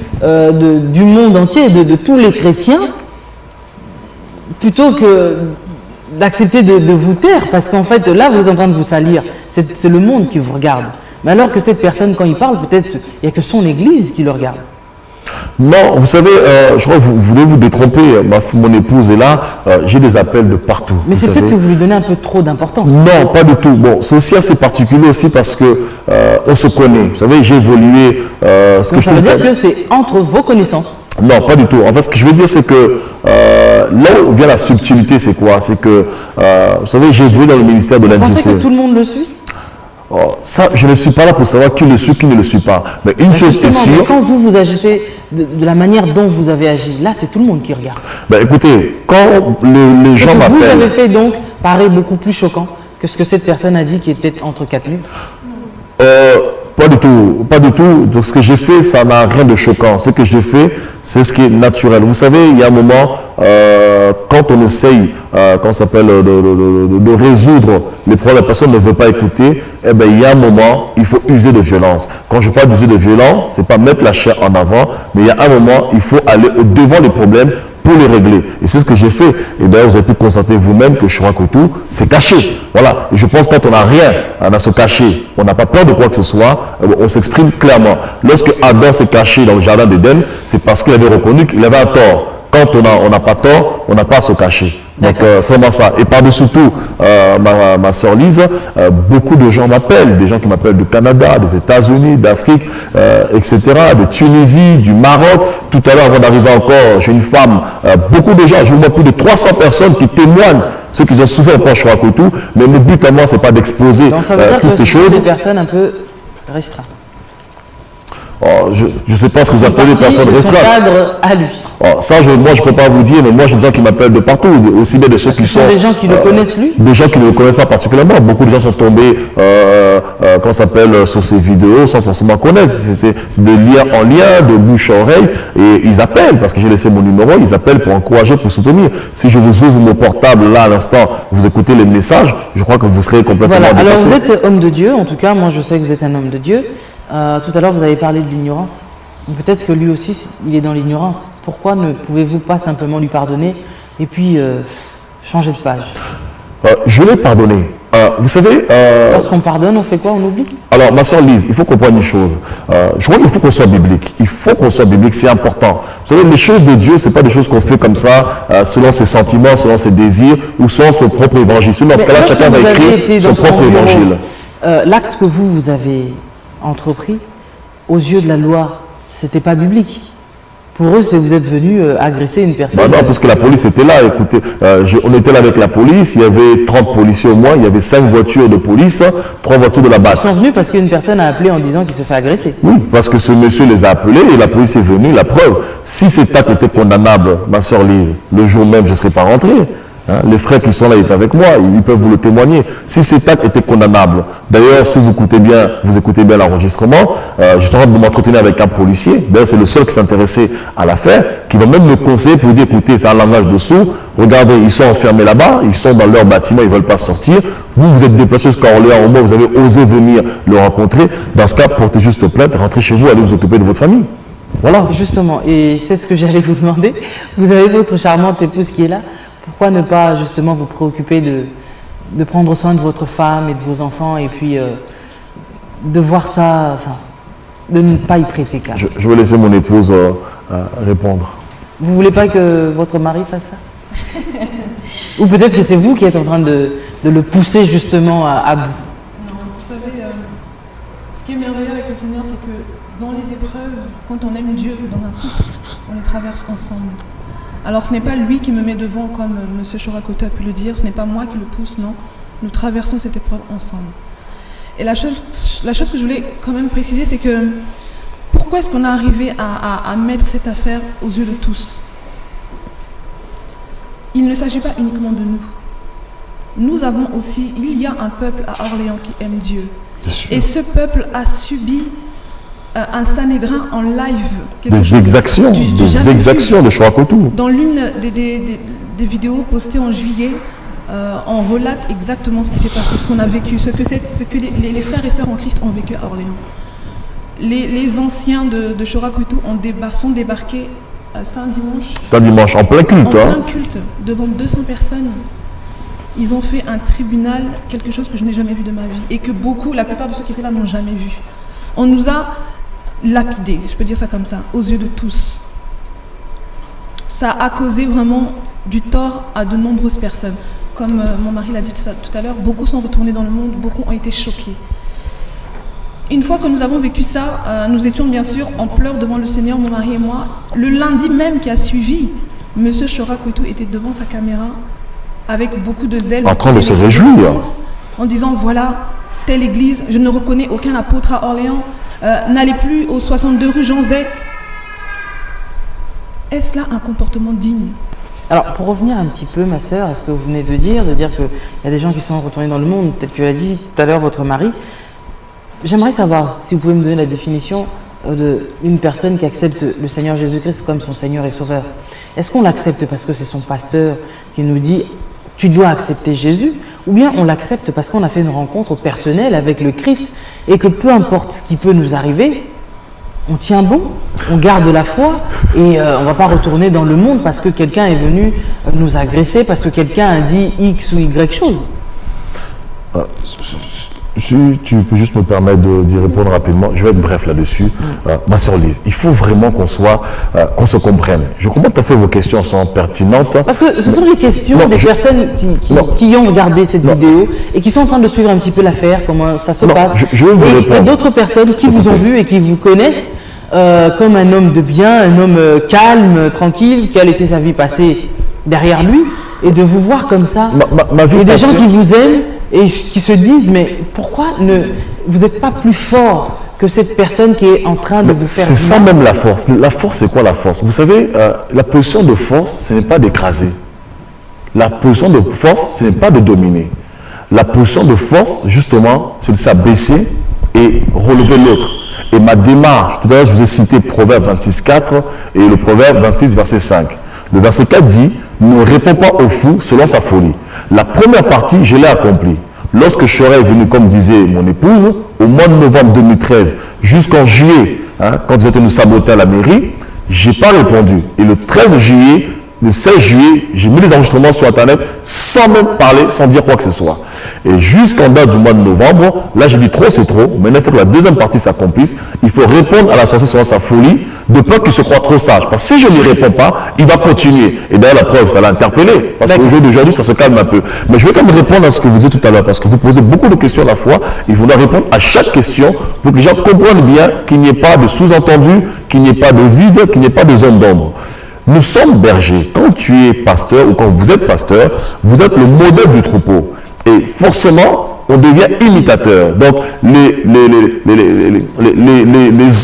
du monde entier, de tous les chrétiens, plutôt que d'accepter de vous taire? Parce qu'en fait, là, vous êtes en train de vous salir. C'est le monde qui vous regarde. Mais alors que cette personne, quand il parle, peut-être il n'y a que son église qui le regarde. Non, vous savez, je crois que vous voulez vous détromper. Mon épouse est là, j'ai des appels de partout. Mais c'est peut-être que vous lui donnez un peu trop d'importance. Non, pas du tout. Bon, c'est aussi assez particulier aussi parce que on se connaît. Vous savez, j'ai évolué. Donc ça veut dire que c'est entre vos connaissances. Non, pas du tout. En fait, ce que je veux dire, c'est que là où vient la subtilité, c'est quoi? C'est que, vous savez, j'ai évolué dans le ministère de l'NJC. Vous pensez que tout le monde le suit? Oh, ça, je ne suis pas là pour savoir qui le suit, qui ne le suit pas. Mais une chose est sûre. Quand vous agissez de la manière dont vous avez agi, là, c'est tout le monde qui regarde. Ben, écoutez, quand les gens m'appellent. Ce que vous avez fait donc paraît beaucoup plus choquant que ce que cette personne a dit qui était entre quatre murs. Pas du tout, pas du tout. Donc, ce que j'ai fait, ça n'a rien de choquant. Ce que j'ai fait, c'est ce qui est naturel. Vous savez, il y a un moment, quand on essaye, quand ça s'appelle, de résoudre les problèmes, la personne ne veut pas écouter, eh bien, il y a un moment, il faut user de violence. Quand je parle d'user de violence, c'est pas mettre la chair en avant, mais il y a un moment, il faut aller au devant des problèmes pour les régler. Et c'est ce que j'ai fait. Et d'ailleurs, vous avez pu constater vous-même que Chorakoto, c'est caché. Voilà. Et je pense que quand on n'a rien à se cacher, on n'a pas peur de quoi que ce soit, on s'exprime clairement. Lorsque Adam s'est caché dans le jardin d'Éden, c'est parce qu'il avait reconnu qu'il avait un tort. Quand on n'a pas tort, on n'a pas à se cacher. Donc c'est vraiment ça. Et par-dessus tout, ma soeur Lise, beaucoup de gens m'appellent, des gens qui m'appellent du Canada, des États-Unis, d'Afrique, etc., de Tunisie, du Maroc. Tout à l'heure, avant d'arriver encore, j'ai une femme, beaucoup de gens, je vous vois plus de 300 personnes qui témoignent ceux qui ont souffert pour Chorakoto. Mais le but à moi, c'est pas d'exposer toutes ces choses. Des personnes un peu restreintes. Oh, je ne sais pas ce que vous appelez personnes restreintes. Cadre à lui. Oh, ça, moi, je ne peux pas vous dire, mais moi, j'ai des gens qui m'appellent de partout, aussi bien de ceux qui sont... des gens qui le connaissent, lui? Des gens qui ne le connaissent pas particulièrement. Beaucoup de gens sont tombés, comment ça s'appelle, sur ces vidéos, sans forcément connaître. C'est de lien en lien, de bouche à oreille, et ils appellent, parce que j'ai laissé mon numéro, ils appellent pour encourager, pour soutenir. Si je vous ouvre mon portable, là, à l'instant, vous écoutez les messages, je crois que vous serez complètement Voilà, alors dépassé. vous êtes homme de Dieu, en tout cas, moi je sais que vous êtes un homme de Dieu. Tout à l'heure, vous avez parlé de l'ignorance. Peut-être que lui aussi, il est dans l'ignorance. Pourquoi ne pouvez-vous pas simplement lui pardonner et puis changer de page? Je l'ai pardonné. Vous savez... Lorsqu'on pardonne, on fait quoi? On oublie? Alors, ma soeur Lise, il faut comprendre une chose. Je crois qu'il faut qu'on soit biblique. Il faut qu'on soit biblique, c'est important. Vous savez, les choses de Dieu, ce n'est pas des choses qu'on fait comme ça, selon ses sentiments, selon ses désirs, ou selon son propre évangile. Dans ce cas-là, chacun va écrire son propre évangile. L'acte que vous avez entrepris, aux yeux de la loi, c'était pas biblique. Pour eux, c'est vous êtes venu agresser une personne. Non, parce que la police était là. Écoutez, on était là avec la police, il y avait 30 policiers au moins, il y avait 5 voitures de police, 3 voitures de la BAC. Ils sont venus parce qu'une personne a appelé en disant qu'il se fait agresser. Oui, parce que ce monsieur les a appelés et la police est venue. La preuve, si cet acte était condamnable, ma soeur Lise, le jour même, je ne serais pas rentré. Les frères qui sont là étaient avec moi, ils peuvent vous le témoigner. Si cet acte était condamnable, d'ailleurs, si vous écoutez bien l'enregistrement, je suis en train de m'entretenir avec un policier, d'ailleurs c'est le seul qui s'intéressait à l'affaire, qui va même me conseiller pour dire, écoutez, c'est un langage de sourds, regardez, ils sont enfermés là-bas, ils sont dans leur bâtiment, ils ne veulent pas sortir. Vous êtes déplacé jusqu'à Orléans, au moins vous avez osé venir le rencontrer. Dans ce cas, portez juste plainte, rentrez chez vous, allez vous occuper de votre famille. Voilà. Justement, et c'est ce que j'allais vous demander. Vous avez votre charmante épouse qui est là. Pourquoi ne pas justement vous préoccuper de prendre soin de votre femme et de vos enfants et puis de voir ça, enfin, de ne pas y prêter cas? Je vais laisser mon épouse répondre. Vous voulez pas que votre mari fasse ça? Ou peut-être que c'est vous qui êtes en train de le pousser justement à bout? Non, vous savez, ce qui est merveilleux avec le Seigneur, c'est que dans les épreuves, quand on aime Dieu dans un couple, on les traverse ensemble. Alors ce n'est pas lui qui me met devant, comme M. Chorakoto a pu le dire, ce n'est pas moi qui le pousse, non. Nous traversons cette épreuve ensemble. Et la chose que je voulais quand même préciser, c'est que pourquoi est-ce qu'on a arrivé à mettre cette affaire aux yeux de tous? Il ne s'agit pas uniquement de nous. Nous avons aussi, il y a un peuple à Orléans qui aime Dieu. Et ce peuple a subi un Sanhédrin en live. Des exactions de Chorakoto. Dans l'une des vidéos postées en juillet, on relate exactement ce qui s'est passé, ce qu'on a vécu, ce que les frères et sœurs en Christ ont vécu à Orléans. Les anciens de Chorakoto sont débarqués, c'était un dimanche. C'est un dimanche, en plein culte. En plein culte, devant 200 personnes. Ils ont fait un tribunal, quelque chose que je n'ai jamais vu de ma vie, et que la plupart de ceux qui étaient là n'ont jamais vu. On nous a lapidés, je peux dire ça comme ça, aux yeux de tous. Ça a causé vraiment du tort à de nombreuses personnes. Comme mon mari l'a dit tout à l'heure, beaucoup sont retournés dans le monde, beaucoup ont été choqués. Une fois que nous avons vécu ça, nous étions bien sûr en pleurs devant le Seigneur, mon mari et moi. Le lundi même qui a suivi, M. Chorakoto était devant sa caméra avec beaucoup de zèle. En train de se réjouir. En disant, voilà, telle église, je ne reconnais aucun apôtre à Orléans, n'allez plus aux 62 rue Jean Zay. Est-ce là un comportement digne? Alors, pour revenir un petit peu, ma sœur, à ce que vous venez de dire qu'il y a des gens qui sont retournés dans le monde, peut-être que l'a dit tout à l'heure votre mari, j'aimerais savoir si vous pouvez me donner la définition d'une personne qui accepte le Seigneur Jésus-Christ comme son Seigneur et Sauveur. Est-ce qu'on l'accepte parce que c'est son pasteur qui nous dit « tu dois accepter Jésus » ou bien on l'accepte parce qu'on a fait une rencontre personnelle avec le Christ et que peu importe ce qui peut nous arriver, on tient bon? on garde la foi et on ne va pas retourner dans le monde parce que quelqu'un est venu nous agresser, parce que quelqu'un a dit X ou Y chose. Si tu peux juste me permettre d'y répondre rapidement, je vais être bref là-dessus. Ma soeur Lise, il faut vraiment qu'on se comprenne. Je comprends tout à fait vos questions sont pertinentes. Parce que ce sont les questions des personnes qui ont regardé cette vidéo et qui sont en train de suivre un petit peu l'affaire, comment ça se passe. Je vais vous répondre. Et d'autres personnes qui vous ont vu et qui vous connaissent comme un homme de bien, un homme calme, tranquille, qui a laissé sa vie passer derrière lui, et de vous voir comme ça. Ma vie et des passée, gens qui vous aiment et qui se disent, mais pourquoi vous n'êtes pas plus fort que cette personne qui est en train de vous faire c'est du ça mal? même la force. La force, c'est quoi la force? Vous savez, la position de force, ce n'est pas d'écraser. La position de force, ce n'est pas de dominer. La position de force, justement, c'est de s'abaisser et relever l'autre. Et ma démarche, tout à l'heure, je vous ai cité Proverbe 26,4 et le Proverbe 26, verset 5. Le verset 4 dit, ne réponds pas au fou selon sa folie. La première partie, je l'ai accomplie. Lorsque je serai venu, comme disait mon épouse, au mois de novembre 2013, jusqu'en juillet, quand ils étaient nous saboter à la mairie, je n'ai pas répondu. Et le 13 juillet, le 16 juillet, j'ai mis les enregistrements sur Internet sans même parler, sans dire quoi que ce soit. Et jusqu'en date du mois de novembre, là j'ai dit trop c'est trop, maintenant il faut que la deuxième partie s'accomplisse. Il faut répondre à la sorcière sur sa folie, de peur qu'il se croit trop sage. Parce que si je ne lui réponds pas, il va continuer. Et d'ailleurs la preuve, ça l'a interpellé. Parce qu'au jour d'aujourd'hui, ça se calme un peu. Mais je vais quand même répondre à ce que vous dites tout à l'heure, parce que vous posez beaucoup de questions à la fois. Il faudra répondre à chaque question pour que les gens comprennent bien qu'il n'y ait pas de sous-entendu, qu'il n'y ait pas de vide, qu'il n'y ait pas de zone d'ombre. Nous sommes bergers. Quand tu es pasteur ou quand vous êtes pasteur, vous êtes le modèle du troupeau. Et forcément, on devient imitateur. Donc, les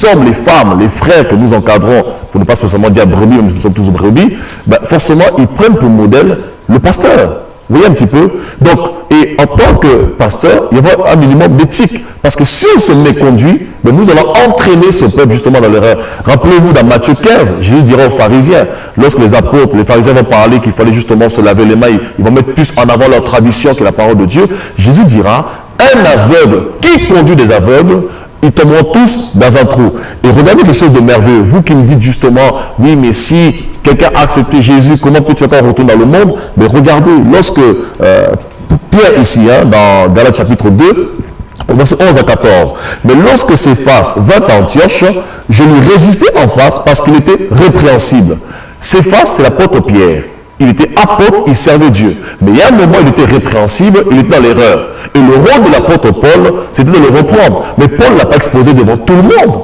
hommes, les femmes, les frères que nous encadrons, pour ne pas spécialement dire brebis, même si nous sommes tous brebis, ben forcément, ils prennent pour modèle le pasteur. Vous voyez un petit peu? Donc, et en tant que pasteur, il y a un minimum d'éthique. Parce que si on se méconduit, ben nous allons entraîner ce peuple justement dans l'erreur. Rappelez-vous, dans Matthieu 15, Jésus dira aux pharisiens, lorsque les apôtres, les pharisiens vont parler qu'il fallait justement se laver les mains, ils vont mettre plus en avant leur tradition que la parole de Dieu. Jésus dira, un aveugle qui conduit des aveugles, ils tomberont tous dans un trou. Et regardez quelque chose de merveilleux. Vous qui me dites justement, oui, mais si quelqu'un a accepté Jésus, comment peut-il encore retourner dans le monde? Mais regardez, lorsque Pierre ici, dans Galates chapitre 2, verset 11 à 14, mais lorsque Céphas vint à Antioche, je lui résistai en face parce qu'il était répréhensible. Céphas, c'est l'apôtre Pierre. Il était apôtre, il servait Dieu. Mais il y a un moment, il était répréhensible, il était dans l'erreur. Et le rôle de l'apôtre Paul, c'était de le reprendre. Mais Paul ne l'a pas exposé devant tout le monde.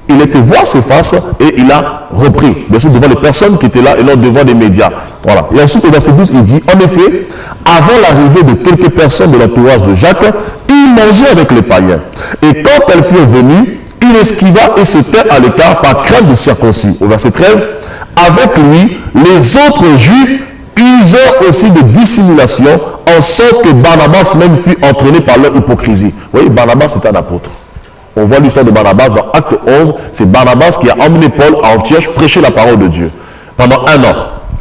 Il était voir Céphas et il a repris. Bien sûr, devant les personnes qui étaient là et non devant les médias. Voilà. Et ensuite, au verset 12, il dit, en effet, avant l'arrivée de quelques personnes de l'entourage de Jacques, il mangeait avec les païens. Et quand elles furent venues, il esquiva et se tint à l'écart par crainte des circoncis. Au verset 13, avec lui, les autres juifs usèrent aussi de dissimulation, en sorte que Barnabas même fut entraîné par leur hypocrisie. Vous voyez, Barnabas c'est un apôtre. On voit l'histoire de Barnabas dans Acte 11. C'est Barnabas qui a emmené Paul à Antioche prêcher la parole de Dieu pendant 1 an.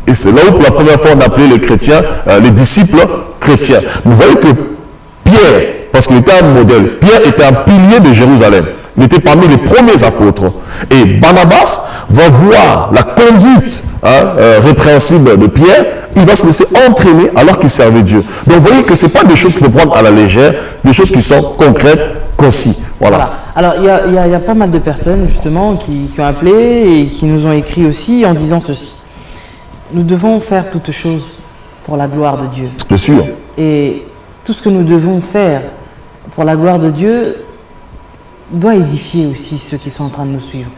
Et c'est là où pour la première fois on appelait les chrétiens, les disciples chrétiens. Vous voyez que Pierre, parce qu'il était un modèle, Pierre était un pilier de Jérusalem. Il était parmi les premiers apôtres. Et Barnabas va voir la conduite répréhensible de Pierre. Il va se laisser entraîner alors qu'il servait Dieu. Donc vous voyez que ce n'est pas des choses qu'il faut prendre à la légère, des choses qui sont concrètes, concis. Voilà. Alors il y a pas mal de personnes justement qui ont appelé et qui nous ont écrit aussi en disant ceci. Nous devons faire toutes choses pour la gloire de Dieu. Bien sûr. Et tout ce que nous devons faire pour la gloire de Dieu doit édifier aussi ceux qui sont en train de nous suivre.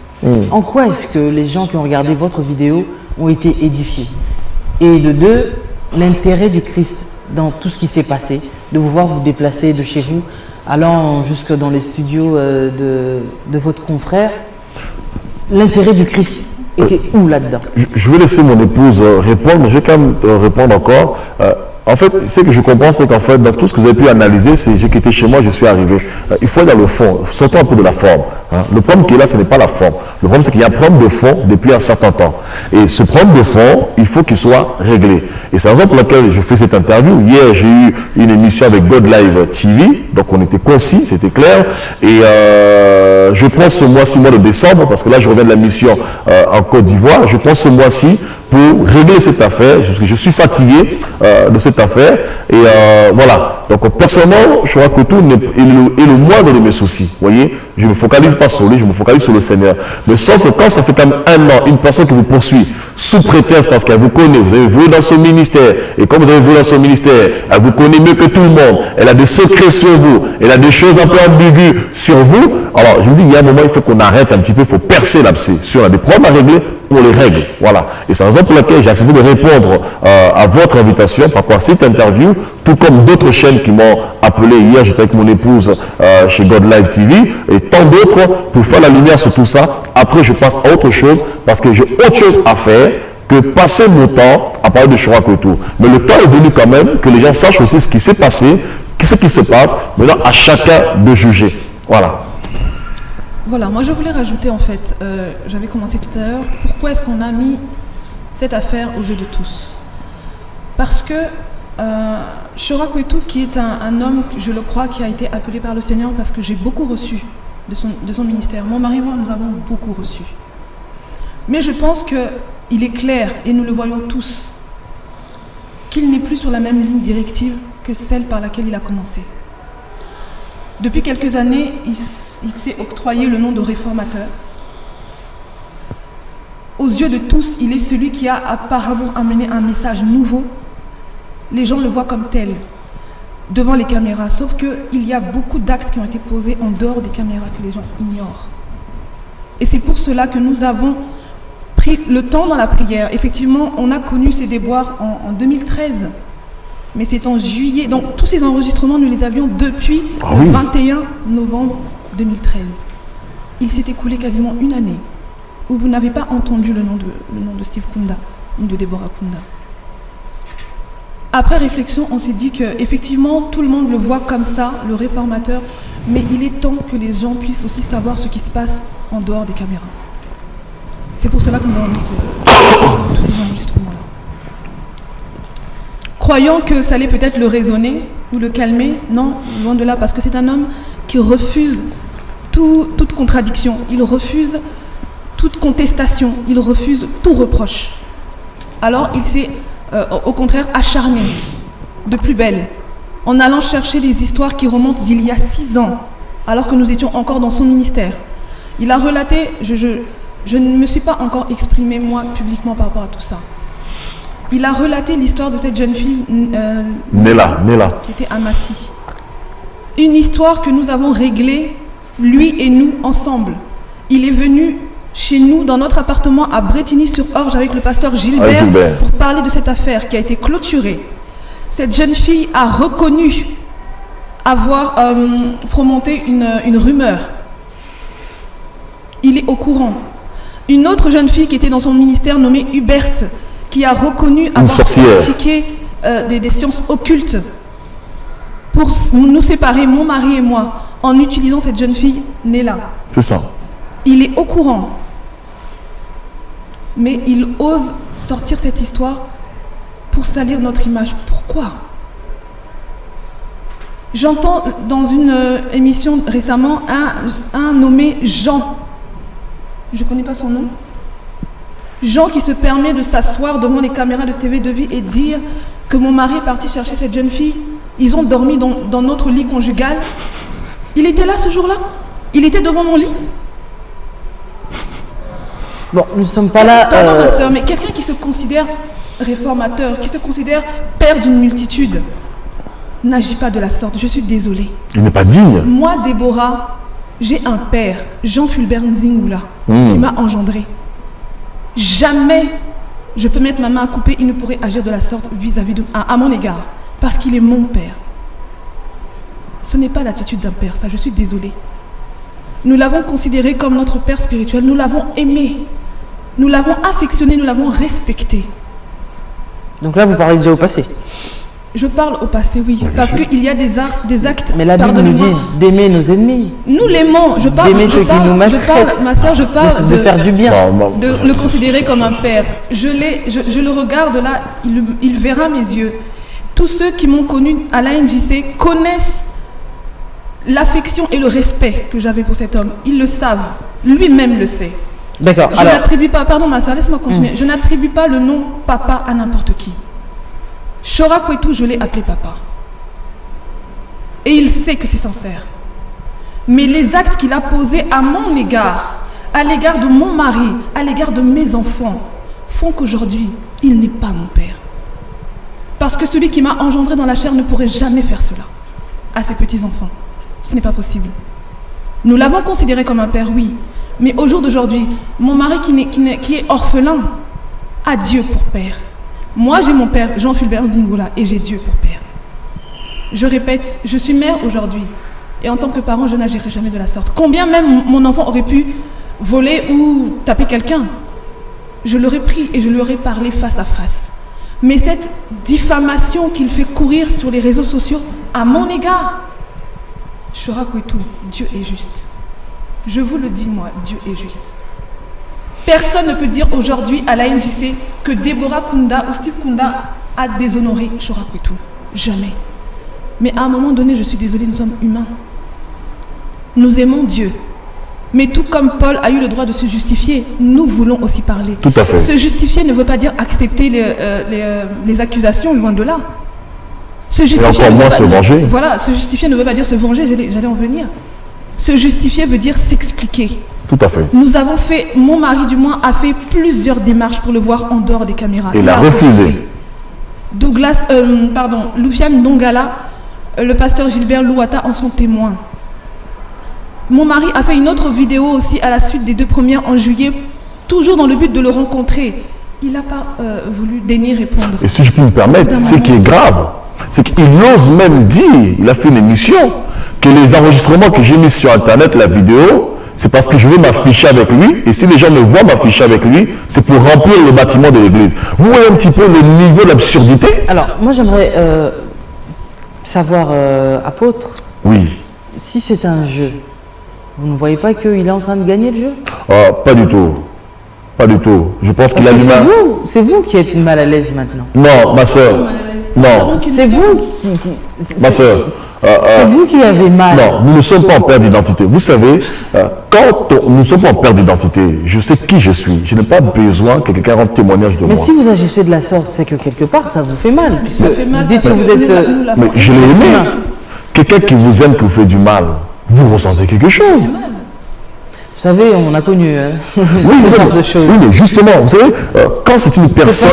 En quoi est-ce que les gens qui ont regardé votre vidéo ont été édifiés? Et de deux, l'intérêt du Christ dans tout ce qui s'est passé, de vous voir vous déplacer de chez vous, allant jusque dans les studios de votre confrère, l'intérêt du Christ était où là-dedans? Je vais laisser mon épouse répondre, mais je vais quand même répondre encore. En fait, ce que je comprends, c'est qu'en fait, dans tout ce que vous avez pu analyser, c'est j'ai quitté chez moi, je suis arrivé. Il faut aller dans le fond, sortons un peu de la forme. Hein. Le problème qui est là, ce n'est pas la forme. Le problème, c'est qu'il y a un problème de fond depuis un certain temps. Et ce problème de fond, il faut qu'il soit réglé. Et c'est la raison pour laquelle je fais cette interview. Hier, j'ai eu une émission avec God Live TV, donc on était concis, c'était clair. Et je prends ce mois-ci, mois de décembre, parce que là, je reviens de la mission en Côte d'Ivoire, je prends ce mois-ci pour régler cette affaire, parce que je suis fatigué de cette affaire. Et voilà. Donc, personnellement, je crois que tout est le moindre de mes soucis. Vous voyez, je ne me focalise pas sur lui, je me focalise sur le Seigneur. Mais sauf que quand ça fait quand même un an, une personne qui vous poursuit sous prétexte parce qu'elle vous connaît, vous avez voué dans son ministère, et comme vous avez voué dans son ministère, elle vous connaît mieux que tout le monde, elle a des secrets sur vous, elle a des choses un peu ambiguës sur vous. Alors, je me dis, il y a un moment, il faut qu'on arrête un petit peu, il faut percer l'abcès. Si on a des problèmes à régler, on les règle. Voilà. Et c'est la raison pour laquelle j'ai accepté de répondre à votre invitation par rapport à cette interview, tout comme d'autres chaînes qui m'ont appelé hier. J'étais avec mon épouse chez God Live TV et tant d'autres pour faire la lumière sur tout ça. Après, je passe à autre chose parce que j'ai autre chose à faire que passer mon temps à parler de Chora Koto. Mais le temps est venu quand même que les gens sachent aussi ce qui s'est passé, ce qui se passe. Maintenant, à chacun de juger. Voilà. Voilà, moi je voulais rajouter en fait, j'avais commencé tout à l'heure, pourquoi est-ce qu'on a mis cette affaire aux yeux de tous? Parce que Chora Koto, qui est un homme, je le crois, qui a été appelé par le Seigneur, parce que j'ai beaucoup reçu de son ministère. Mon mari et moi, nous avons beaucoup reçu. Mais je pense qu'il est clair, et nous le voyons tous, qu'il n'est plus sur la même ligne directive que celle par laquelle il a commencé. Depuis quelques années, il s'est octroyé le nom de réformateur. Aux yeux de tous, il est celui qui a apparemment amené un message nouveau. Les gens le voient comme tel, devant les caméras. Sauf qu'il y a beaucoup d'actes qui ont été posés en dehors des caméras que les gens ignorent. Et c'est pour cela que nous avons pris le temps dans la prière. Effectivement, on a connu ces déboires en 2013. Mais c'est en juillet. Donc tous ces enregistrements, nous les avions depuis le 21 novembre 2013. Il s'est écoulé quasiment une année où vous n'avez pas entendu le nom de Steve Kunda, ni de Deborah Kunda. Après réflexion, on s'est dit qu'effectivement, tout le monde le voit comme ça, le réformateur, mais il est temps que les gens puissent aussi savoir ce qui se passe en dehors des caméras. C'est pour cela que nous avons mis tous ces enregistrements-là. Croyant que ça allait peut-être le raisonner ou le calmer, non, loin de là, parce que c'est un homme qui refuse toute contradiction, il refuse toute contestation, il refuse tout reproche. Alors il s'est au contraire acharné de plus belle, en allant chercher des histoires qui remontent d'il y a 6 ans, alors que nous étions encore dans son ministère. Il a relaté, je ne me suis pas encore exprimée moi publiquement par rapport à tout ça. Il a relaté l'histoire de cette jeune fille, Nella, qui était à Massy. Une histoire que nous avons réglée, lui et nous, ensemble. Il est venu chez nous, dans notre appartement à Bretigny-sur-Orge, avec le pasteur Gilbert, pour parler de cette affaire qui a été clôturée. Cette jeune fille a reconnu avoir fomenté une rumeur. Il est au courant. Une autre jeune fille qui était dans son ministère, nommée Hubert, qui a reconnu avoir pratiqué des sciences occultes pour nous séparer, mon mari et moi, en utilisant cette jeune fille Nella. C'est ça. Il est au courant, mais il ose sortir cette histoire pour salir notre image. Pourquoi? J'entends dans une émission récemment un nommé Jean. Je ne connais pas son nom. Jean qui se permet de s'asseoir devant les caméras de TV de vie et dire que mon mari est parti chercher cette jeune fille. Ils ont dormi dans notre lit conjugal. Il était là ce jour-là? Il était devant mon lit? Bon, nous ne sommes pas là... Pardon ma soeur, mais quelqu'un qui se considère réformateur, qui se considère père d'une multitude, n'agit pas de la sorte. Je suis désolée. Il n'est pas digne. Moi, Déborah, j'ai un père, Jean Fulbert Nzingula, qui m'a engendré. Jamais je peux mettre ma main à couper, il ne pourrait agir de la sorte vis-à-vis à mon égard, parce qu'il est mon père. Ce n'est pas l'attitude d'un père, ça, je suis désolée. Nous l'avons considéré comme notre père spirituel, nous l'avons aimé, nous l'avons affectionné, nous l'avons respecté. Donc là, vous parlez déjà au passé. Je parle au passé, oui, parce qu'il y a des actes. Mais la Bible nous dit d'aimer nos ennemis. Nous l'aimons. Je parle, D'aimer ceux qui nous maltraitent. ma soeur, je parle de faire du bien. de le considérer comme un père. Je le regarde là, il verra mes yeux. Tous ceux qui m'ont connu à l'ANJC connaissent l'affection et le respect que j'avais pour cet homme. Ils le savent. Lui-même le sait. D'accord. Je n'attribue pas, pardon ma soeur, laisse-moi continuer. Je n'attribue pas le nom papa à n'importe qui. Chora Kwetu, je l'ai appelé papa. Et il sait que c'est sincère. Mais les actes qu'il a posés à mon égard, à l'égard de mon mari, à l'égard de mes enfants, font qu'aujourd'hui, il n'est pas mon père. Parce que celui qui m'a engendré dans la chair ne pourrait jamais faire cela à ses petits-enfants. Ce n'est pas possible. Nous l'avons considéré comme un père, oui. Mais au jour d'aujourd'hui, mon mari qui est orphelin a Dieu pour père. Moi, j'ai mon père, Jean-Fulbert Ndingoula, et j'ai Dieu pour père. Je répète, je suis mère aujourd'hui. Et en tant que parent, je n'agirai jamais de la sorte. Combien même mon enfant aurait pu voler ou taper quelqu'un, je l'aurais pris et je lui aurais parlé face à face. Mais cette diffamation qu'il fait courir sur les réseaux sociaux à mon égard, Chora Kwetu, Dieu est juste. Je vous le dis, moi, Dieu est juste. Personne ne peut dire aujourd'hui à l'ANJC que Deborah Kunda ou Steve Kunda a déshonoré Chora Kwetu. Jamais. Mais à un moment donné, je suis désolée, nous sommes humains. Nous aimons Dieu. Mais tout comme Paul a eu le droit de se justifier, nous voulons aussi parler. Tout à fait. Se justifier ne veut pas dire accepter les accusations, loin de là. Se justifier encore moins se venger. Voilà, se justifier ne veut pas dire se venger, j'allais en venir. Se justifier veut dire s'expliquer. Tout à fait. Nous avons fait, mon mari du moins, a fait plusieurs démarches pour le voir en dehors des caméras. Il a refusé. Lufiane Ndongala, le pasteur Gilbert Louata en sont témoins. Mon mari a fait une autre vidéo aussi à la suite des 2 premières en juillet, toujours dans le but de le rencontrer. Il n'a pas voulu daigner répondre. Et si je peux me permettre, ce qui est grave, c'est qu'il ose même dire, il a fait une émission, que les enregistrements que j'ai mis sur Internet, la vidéo, c'est parce que je veux m'afficher avec lui, et si les gens me voient m'afficher avec lui, c'est pour remplir le bâtiment de l'église. Vous voyez un petit peu le niveau d'absurdité? Alors, moi j'aimerais savoir, apôtre, Oui. si c'est un jeu, vous ne voyez pas qu'il est en train de gagner le jeu? Pas du tout. Pas du tout. Je pense qu'il a Parce que l'humain. c'est vous qui êtes mal à l'aise maintenant. Non, ma soeur. Non, C'est vous ma soeur. c'est vous qui avez mal. Non, nous ne sommes pas en perte d'identité. Vous savez, nous ne sommes pas en perte d'identité. Je sais qui je suis. Je n'ai pas besoin que quelqu'un rende témoignage de Mais moi. si vous agissez de la sorte, c'est que quelque part ça vous fait mal. Puisque Ça fait mal vous dites que parce vous êtes. Mais je l'ai aimé. Quelqu'un qui vous aime, qui vous fait du mal, vous ressentez quelque chose. Vous savez, on a connu Oui, ce genre de choses. oui, mais justement, vous savez, quand c'est une personne...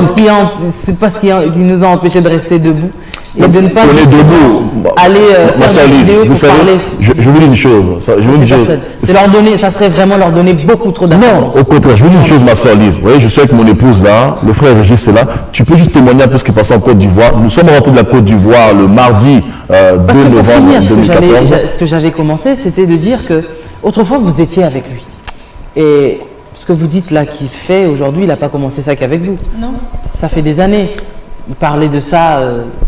C'est pas ce qui nous a empêché de rester debout et de ne pas On est debout. aller Ma faire soeur des Lise, vidéos vous pour savez, parler. je vous dis une chose. Je vous dis une chose. C'est leur donner, ça serait vraiment leur donner beaucoup trop Non, d'importance. au contraire, je vous dis une chose, ma soeur Lise. Vous voyez, je suis avec mon épouse là, le frère Régis est là. Tu peux juste témoigner un peu ce qui est passé en Côte d'Ivoire. Nous sommes rentrés de la Côte d'Ivoire le mardi 2 Parce que pour novembre finir, 2014. ce que j'avais commencé, c'était de dire que autrefois vous étiez avec lui. Et ce que vous dites là qu'il fait aujourd'hui, il n'a pas commencé ça qu'avec vous. Non. Ça fait des années. Il parlait de ça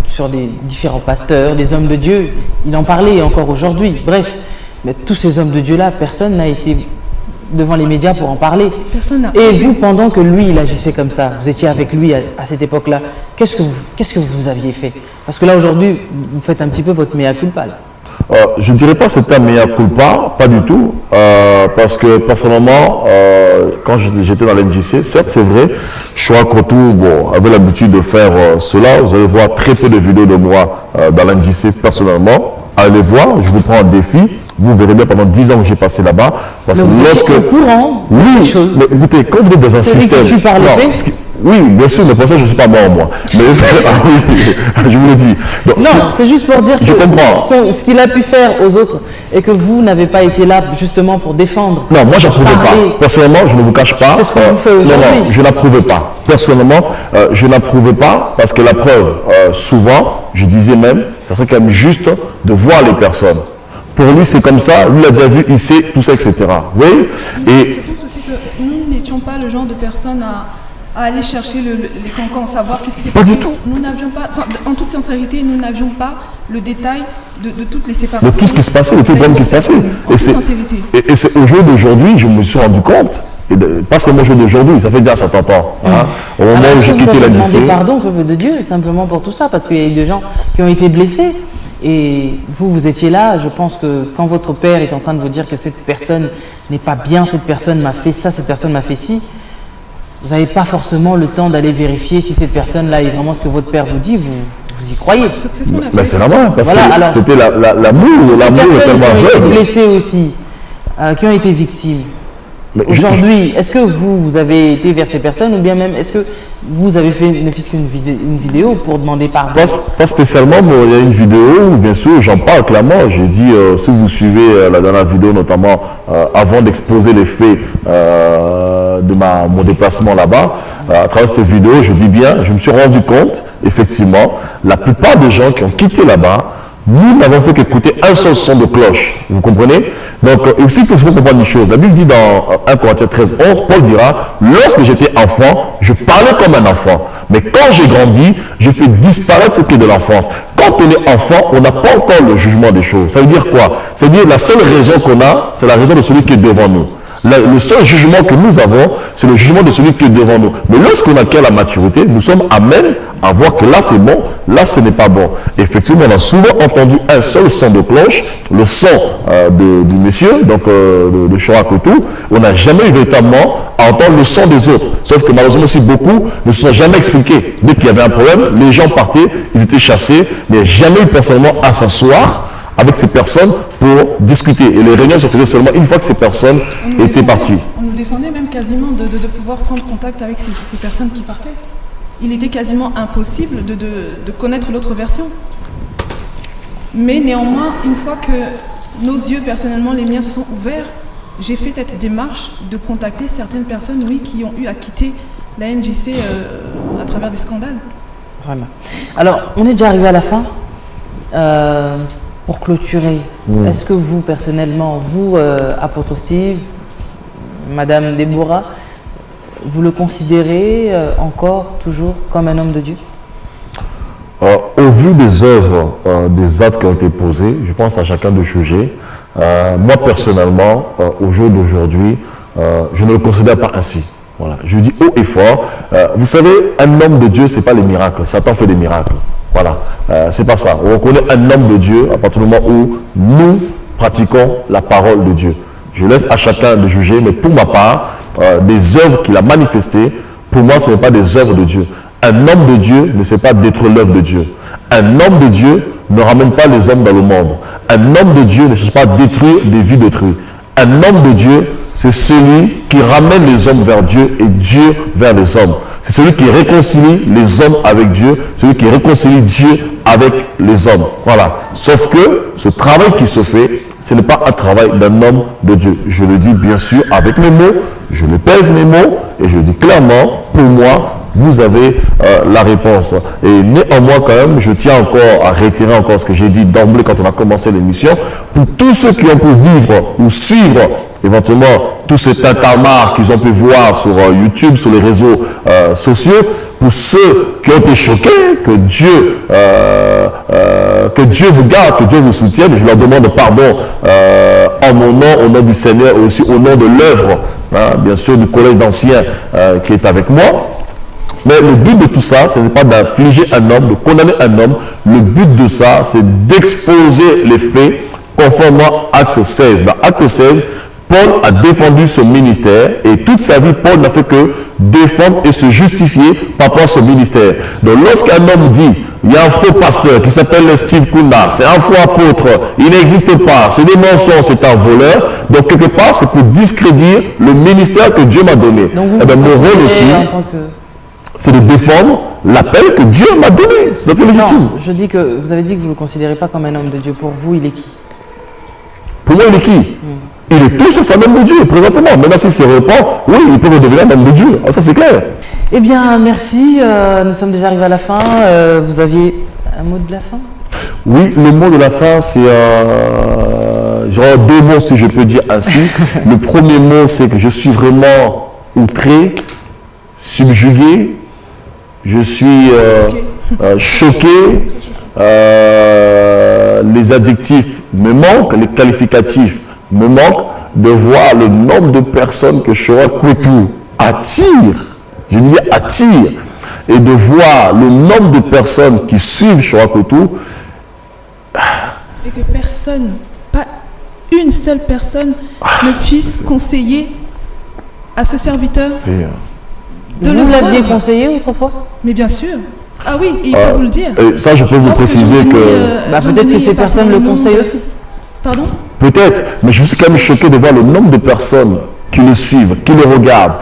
sur des différents pasteurs, des hommes de Dieu. Il en parlait encore aujourd'hui. Bref, mais tous ces hommes de Dieu-là, personne n'a été devant les médias pour en parler. Personne n'a Et osé. vous, pendant que lui, il agissait comme ça, vous étiez avec lui à cette époque-là, qu'est-ce que vous aviez fait? Parce que là, aujourd'hui, vous faites un petit peu votre mea culpa. Là. Je ne dirais pas que c'est un mea culpa, pas du tout, parce que personnellement, quand j'étais dans l'NJC, certes c'est vrai, Chora Kwetu avait l'habitude de faire cela. Vous allez voir très peu de vidéos de moi dans l'NJC personnellement. Allez voir, je vous prends un défi. Vous verrez bien pendant 10 ans que j'ai passé là-bas. Parce Mais que vous lorsque. êtes au courant Oui, des choses. mais écoutez, quand vous êtes dans un Celui système. qui tue par Non, l'épée. oui, bien sûr, mais pour ça je ne suis pas mort moi. Mais ah oui, je vous le dis. Donc, Non, c'est juste pour dire Je que comprends. ce qu'il a pu faire aux autres et que vous n'avez pas été là justement pour défendre. Non, moi, j'approuvais Parler. pas. Personnellement, je ne vous cache pas. C'est ce que vous faites aujourd'hui. Non, je n'approuvais pas. Personnellement, je n'approuvais pas parce que la preuve, souvent, je disais même, ça serait quand même juste de voir les personnes. Pour lui, c'est comme ça. Lui, il a déjà vu, il sait, tout ça, etc. Vous voyez? Et Je pense aussi que nous n'étions pas le genre de personnes à aller chercher les cancans, savoir qu'est-ce qui s'est Pas passé. du tout. Nous n'avions pas, en toute sincérité, nous n'avions pas le détail de toutes les séparations. De tout ce qui se passait, de tout le problème qui se passait. En toute sincérité. Et c'est au jour d'aujourd'hui, je me suis rendu compte, pas seulement au jour d'aujourd'hui, ça fait déjà 50 ans. Hein, au moment où j'ai quitté la lycée. Pardon, peuple de Dieu, simplement pour tout ça, parce qu'il y a eu des gens qui ont été blessés. Et vous étiez là, je pense que quand votre père est en train de vous dire que cette personne n'est pas bien, cette personne m'a fait ça, cette personne m'a fait ci, vous n'avez pas forcément le temps d'aller vérifier si cette personne-là est vraiment ce que votre père vous dit, vous y croyez. C'est ce qu'on a fait. Mais c'est normal, parce Voilà, que c'était l'amour est tellement qui ont été aveugle. blessés aussi, qui ont été victimes. Mais Aujourd'hui, est-ce que vous avez été vers ces personnes ou bien même est-ce que vous avez fait ne fût-ce qu'une vidéo pour demander pardon? Pas spécialement, mais il y a une vidéo où bien sûr j'en parle clairement. J'ai dit, si vous suivez la dernière vidéo notamment, avant d'exposer les faits de mon déplacement là-bas, à travers cette vidéo, je dis bien, je me suis rendu compte, effectivement, la plupart des gens qui ont quitté là-bas, nous n'avons fait qu'écouter un seul son de cloche. Vous comprenez? Donc, ici, il faut comprendre une chose. La Bible dit dans 1 Corinthiens 13, 11, Paul dira, lorsque j'étais enfant, je parlais comme un enfant. Mais quand j'ai grandi, je fais disparaître ce qui est de l'enfance. Quand on est enfant, on n'a pas encore le jugement des choses. Ça veut dire quoi? Ça veut dire la seule raison qu'on a, c'est la raison de celui qui est devant nous. Le seul jugement que nous avons, c'est le jugement de celui qui est devant nous. Mais lorsqu'on acquiert la maturité, nous sommes amènes à voir que là c'est bon, là ce n'est pas bon. Effectivement, on a souvent entendu un seul son de cloche, le son du monsieur, donc le Chorakotou. On n'a jamais eu véritablement à entendre le son des autres. Sauf que malheureusement aussi beaucoup ne se sont jamais expliqués. Dès qu'il y avait un problème, les gens partaient, ils étaient chassés, mais jamais eu personnellement à s'asseoir avec ces personnes pour discuter. Et les réunions se faisaient seulement une fois que ces personnes étaient parties. On nous défendait même quasiment de pouvoir prendre contact avec ces personnes qui partaient. Il était quasiment impossible de connaître l'autre version. Mais néanmoins, une fois que nos yeux, personnellement, les miens se sont ouverts, j'ai fait cette démarche de contacter certaines personnes, oui, qui ont eu à quitter la NJC à travers des scandales. Vraiment. Alors, on est déjà arrivé à la fin. Pour clôturer, est-ce que vous, personnellement, vous, apôtre Steve, Madame Déborah, vous le considérez encore, toujours, comme un homme de Dieu? Au vu des œuvres, des actes qui ont été posés, je pense à chacun de juger. Moi, personnellement, au jour d'aujourd'hui, je ne le considère pas ainsi. Voilà. Je dis haut et fort. Vous savez, un homme de Dieu, ce n'est pas les miracles. Satan fait des miracles. Voilà, c'est pas ça. On reconnaît un homme de Dieu à partir du moment où nous pratiquons la parole de Dieu. Je laisse à chacun de juger, mais pour ma part, des œuvres qu'il a manifestées, pour moi, ce n'est pas des œuvres de Dieu. Un homme de Dieu ne sait pas détruire l'œuvre de Dieu. Un homme de Dieu ne ramène pas les hommes dans le monde. Un homme de Dieu ne cherche pas à détruire des vies d'autrui. Un homme de Dieu, c'est celui qui ramène les hommes vers Dieu et Dieu vers les hommes. C'est celui qui réconcilie les hommes avec Dieu, celui qui réconcilie Dieu avec les hommes. Voilà. Sauf que ce travail qui se fait, ce n'est pas un travail d'un homme de Dieu. Je le dis bien sûr avec mes mots, je le pèse mes mots et je dis clairement, pour moi, vous avez la réponse. Et néanmoins quand même, je tiens encore à réitérer encore ce que j'ai dit d'emblée quand on a commencé l'émission. Pour tous ceux qui ont pu vivre ou suivre éventuellement tout cet tintamarre qu'ils ont pu voir sur YouTube, sur les réseaux sociaux, pour ceux qui ont été choqués, que Dieu vous garde, que Dieu vous soutienne. Je leur demande pardon en mon nom, au nom du Seigneur et aussi au nom de l'œuvre, hein, bien sûr, du collège d'anciens qui est avec moi. Mais le but de tout ça, ce n'est pas d'infliger un homme, de condamner un homme. Le but de ça, c'est d'exposer les faits conformément à Acte 16. Dans Acte 16, Paul a défendu son ministère et toute sa vie, Paul n'a fait que défendre et se justifier par rapport à son ministère. Donc lorsqu'un homme dit, il y a un faux pasteur qui s'appelle Steve Kunda, c'est un faux apôtre, il n'existe pas, c'est des mensonges, c'est un voleur, donc quelque part c'est pour discréditer le ministère que Dieu m'a donné. Donc vous, Eh bien, mon rôle aussi, c'est de défendre l'appel que Dieu m'a donné. C'est tout à fait légitime. Non, je dis que vous avez dit que vous ne le considérez pas comme un homme de Dieu. Pour vous, il est qui? Pour moi, il est qui? Il est tout sauf un homme de Dieu, présentement. Maintenant, s'il se répand, oui, il peut redevenir un homme de Dieu. Ah, ça, c'est clair. Eh bien, merci. Nous sommes déjà arrivés à la fin. Vous aviez un mot de la fin? Oui, le mot de la fin, c'est genre deux mots, si je peux dire ainsi. Le premier mot, c'est que je suis vraiment outré subjugué, je suis choqué, les adjectifs me manquent, les qualificatifs me manquent, de voir le nombre de personnes que Chora Kwetu attire, je dis bien attire, et de voir le nombre de personnes qui suivent Chora Kwetu. Et que personne, pas une seule personne ne puisse conseiller à ce serviteur de le Vous voir. l'aviez conseillé autrefois? Mais bien sûr. Ah oui, et il peut vous le dire. Ça, je peux vous préciser que... peut-être que ces personnes le conseillent aussi. Pardon? Peut-être, mais je suis quand même choqué de voir le nombre de personnes qui le suivent, qui le regardent.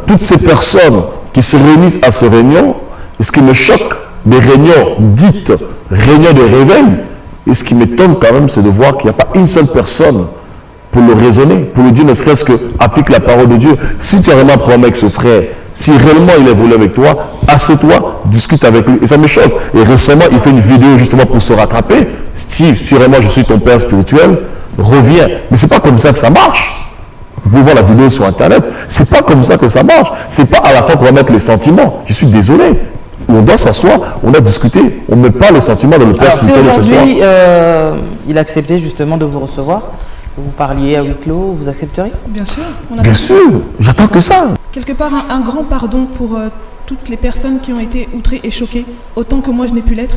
Toutes ces personnes qui se réunissent à ces réunions, et ce qui me choque des réunions dites réunions de réveil, et ce qui m'étonne quand même, c'est de voir qu'il n'y a pas une seule personne pour le raisonner, pour lui dire ne serait-ce que applique la parole de Dieu. Si tu as vraiment un problème avec ce frère, si réellement il est voulu avec toi, assieds-toi, discute avec lui. Et ça me choque. Et récemment, il fait une vidéo justement pour se rattraper. Steve, si vraiment je suis ton père spirituel, reviens. Mais c'est pas comme ça que ça marche. Vous pouvez voir la vidéo sur Internet. C'est pas comme ça que ça marche. C'est pas à la fin qu'on va mettre les sentiments. Je suis désolé. On doit s'asseoir, on doit discuter. On ne met pas les sentiments dans le père spirituel. Si aujourd'hui, il acceptait justement de vous recevoir, vous parliez à huis clos, vous accepteriez? Bien sûr. Bien sûr, j'attends que ça. Quelque part, un grand pardon pour toutes les personnes qui ont été outrées et choquées, autant que moi je n'ai pu l'être.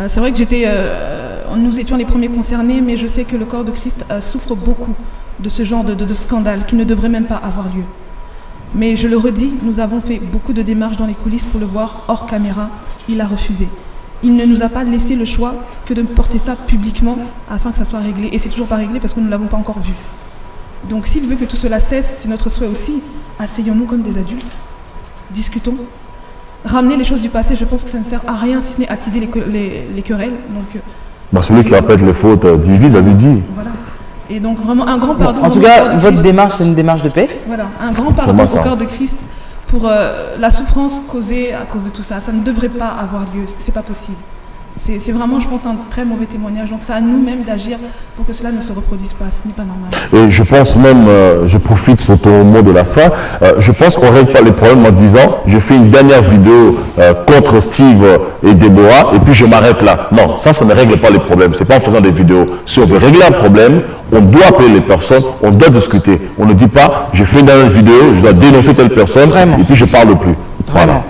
C'est vrai que nous étions les premiers concernés, mais je sais que le corps de Christ souffre beaucoup de ce genre de scandale qui ne devrait même pas avoir lieu. Mais je le redis, nous avons fait beaucoup de démarches dans les coulisses pour le voir hors caméra. Il a refusé. Il ne nous a pas laissé le choix que de porter ça publiquement afin que ça soit réglé. Et c'est toujours pas réglé parce que nous ne l'avons pas encore vu. Donc s'il veut que tout cela cesse, c'est notre souhait aussi. Asseyons-nous comme des adultes. Discutons. Ramener les choses du passé, je pense que ça ne sert à rien si ce n'est attiser les querelles. Donc, celui qui répète les fautes divise, a lui dit. Voilà. Et donc vraiment un grand pardon. En tout cas, votre démarche, c'est une démarche de paix. Voilà, un grand pardon au corps de Christ pour la souffrance causée à cause de tout ça. Ça ne devrait pas avoir lieu, c'est pas possible. C'est vraiment, je pense, un très mauvais témoignage. Donc c'est à nous-mêmes d'agir pour que cela ne se reproduise pas. Ce n'est pas normal. Et je pense même, je profite sur ton mot de la fin, je pense qu'on ne règle pas les problèmes en disant, je fais une dernière vidéo contre Steve et Déborah, et puis je m'arrête là. Non, ça ne règle pas les problèmes. C'est pas en faisant des vidéos. Si on veut régler un problème, on doit appeler les personnes, on doit discuter. On ne dit pas, je fais une dernière vidéo, je dois dénoncer telle personne, et puis je ne parle plus. Voilà.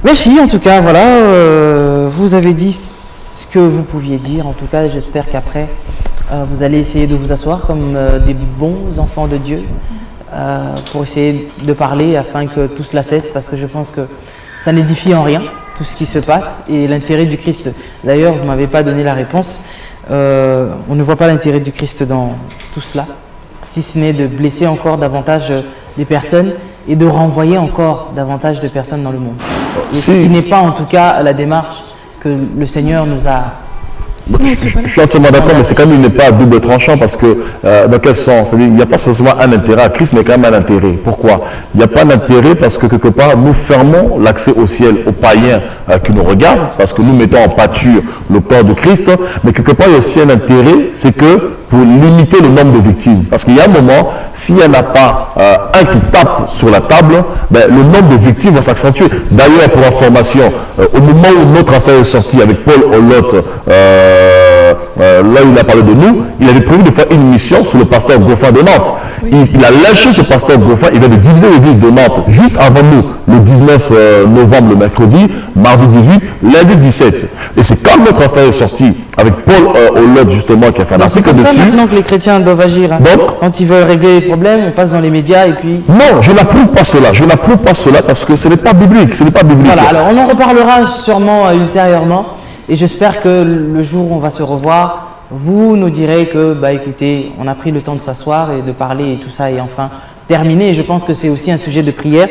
Merci, en tout cas, voilà, vous avez dit ce que vous pouviez dire. En tout cas, j'espère qu'après, vous allez essayer de vous asseoir comme des bons enfants de Dieu pour essayer de parler afin que tout cela cesse, parce que je pense que ça n'édifie en rien, tout ce qui se passe, et l'intérêt du Christ. D'ailleurs, vous ne m'avez pas donné la réponse. On ne voit pas l'intérêt du Christ dans tout cela, si ce n'est de blesser encore davantage des personnes et de renvoyer encore davantage de personnes dans le monde. Et ce qui n'est pas en tout cas la démarche que le Seigneur nous a... Je suis entièrement d'accord, mais c'est quand même une épée à double tranchant parce que, dans quel sens? C'est-à-dire, il n'y a pas spécialement un intérêt à Christ, mais quand même un intérêt. Pourquoi? Il n'y a pas d'intérêt parce que quelque part, nous fermons l'accès au ciel aux païens qui nous regardent, parce que nous mettons en pâture le corps de Christ, mais quelque part, il y a aussi un intérêt, c'est que pour limiter le nombre de victimes. Parce qu'il y a un moment, s'il n'y en a pas un qui tape sur la table, ben, le nombre de victimes va s'accentuer. D'ailleurs, pour information, au moment où notre affaire est sortie avec Paul Holot, là il a parlé de nous, il avait prévu de faire une mission sur le pasteur Goffin de Nantes. Oui. Il a lâché ce pasteur Goffin, il vient de diviser l'église de Nantes juste avant nous, le 19 novembre, le mercredi, mardi 18, lundi 17. Et c'est quand notre affaire est sortie, avec Paul Holot justement, qui a fait un article dessus. C'est maintenant que les chrétiens doivent agir. Hein. Donc, quand ils veulent régler les problèmes, on passe dans les médias et puis... Non, je n'approuve pas cela. Je n'approuve pas cela parce que ce n'est pas biblique. Ce n'est pas biblique. Voilà, alors on en reparlera sûrement ultérieurement. Et j'espère que le jour où on va se revoir, vous nous direz que, bah écoutez, on a pris le temps de s'asseoir et de parler et tout ça est enfin terminé. Et je pense que c'est aussi un sujet de prière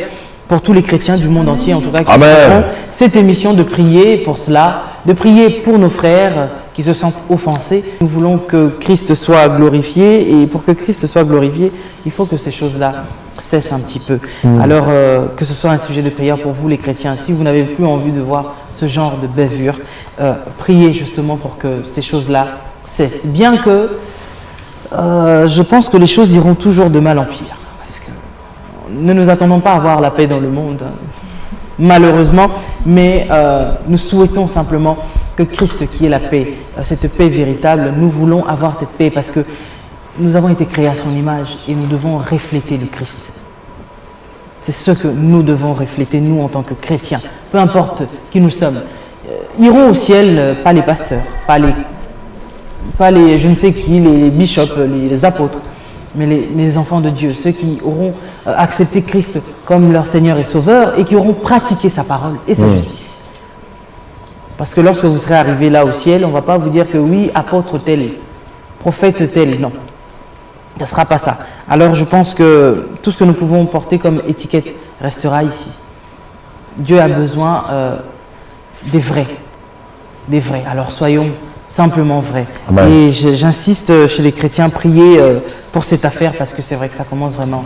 pour tous les chrétiens du monde entier, en tout cas, qui feront cette émission, de prier pour cela, de prier pour nos frères qui se sentent offensés. Nous voulons que Christ soit glorifié, et pour que Christ soit glorifié, il faut que ces choses-là cessent un petit peu. Alors, que ce soit un sujet de prière pour vous les chrétiens, si vous n'avez plus envie de voir ce genre de bavure, priez justement pour que ces choses-là cessent. Bien que je pense que les choses iront toujours de mal en pire. Parce que ne nous attendons pas à avoir la paix dans le monde, malheureusement, mais nous souhaitons simplement que Christ, qui est la paix, cette paix véritable, nous voulons avoir cette paix parce que nous avons été créés à son image et nous devons refléter le Christ. C'est ce que nous devons refléter, nous, en tant que chrétiens, peu importe qui nous sommes. Iront au ciel, pas les pasteurs, pas les je ne sais qui, les bishops, les apôtres, mais les enfants de Dieu, ceux qui auront accepté Christ comme leur Seigneur et Sauveur et qui auront pratiqué sa parole et sa justice. Parce que lorsque vous serez arrivés là au ciel, on ne va pas vous dire que oui, apôtre tel, prophète tel, non. Ce ne sera pas ça. Alors je pense que tout ce que nous pouvons porter comme étiquette restera ici. Dieu a besoin des vrais. Alors soyons simplement vrais. Amen. Et j'insiste chez les chrétiens, priez pour cette affaire parce que c'est vrai que ça commence vraiment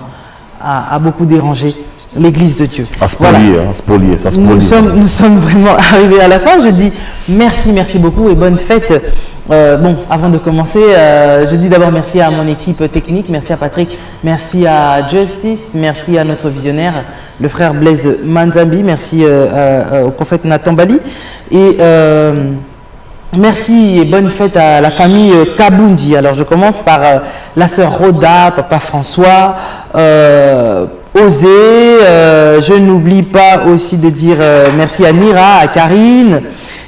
à beaucoup déranger l'Église de Dieu. À spolier, voilà. Spolier, ça spolie. Nous sommes vraiment arrivés à la fin. Je dis merci beaucoup et bonne fête. Bon, avant de commencer, je dis d'abord merci à mon équipe technique, merci à Patrick, merci à Justice, merci à notre visionnaire, le frère Blaise Manzambi, merci au prophète Nathan Bali et merci et bonne fête à la famille Kabundi. Alors je commence par la sœur Rhoda, papa François, Osé, je n'oublie pas aussi de dire merci à Nira, à Karine,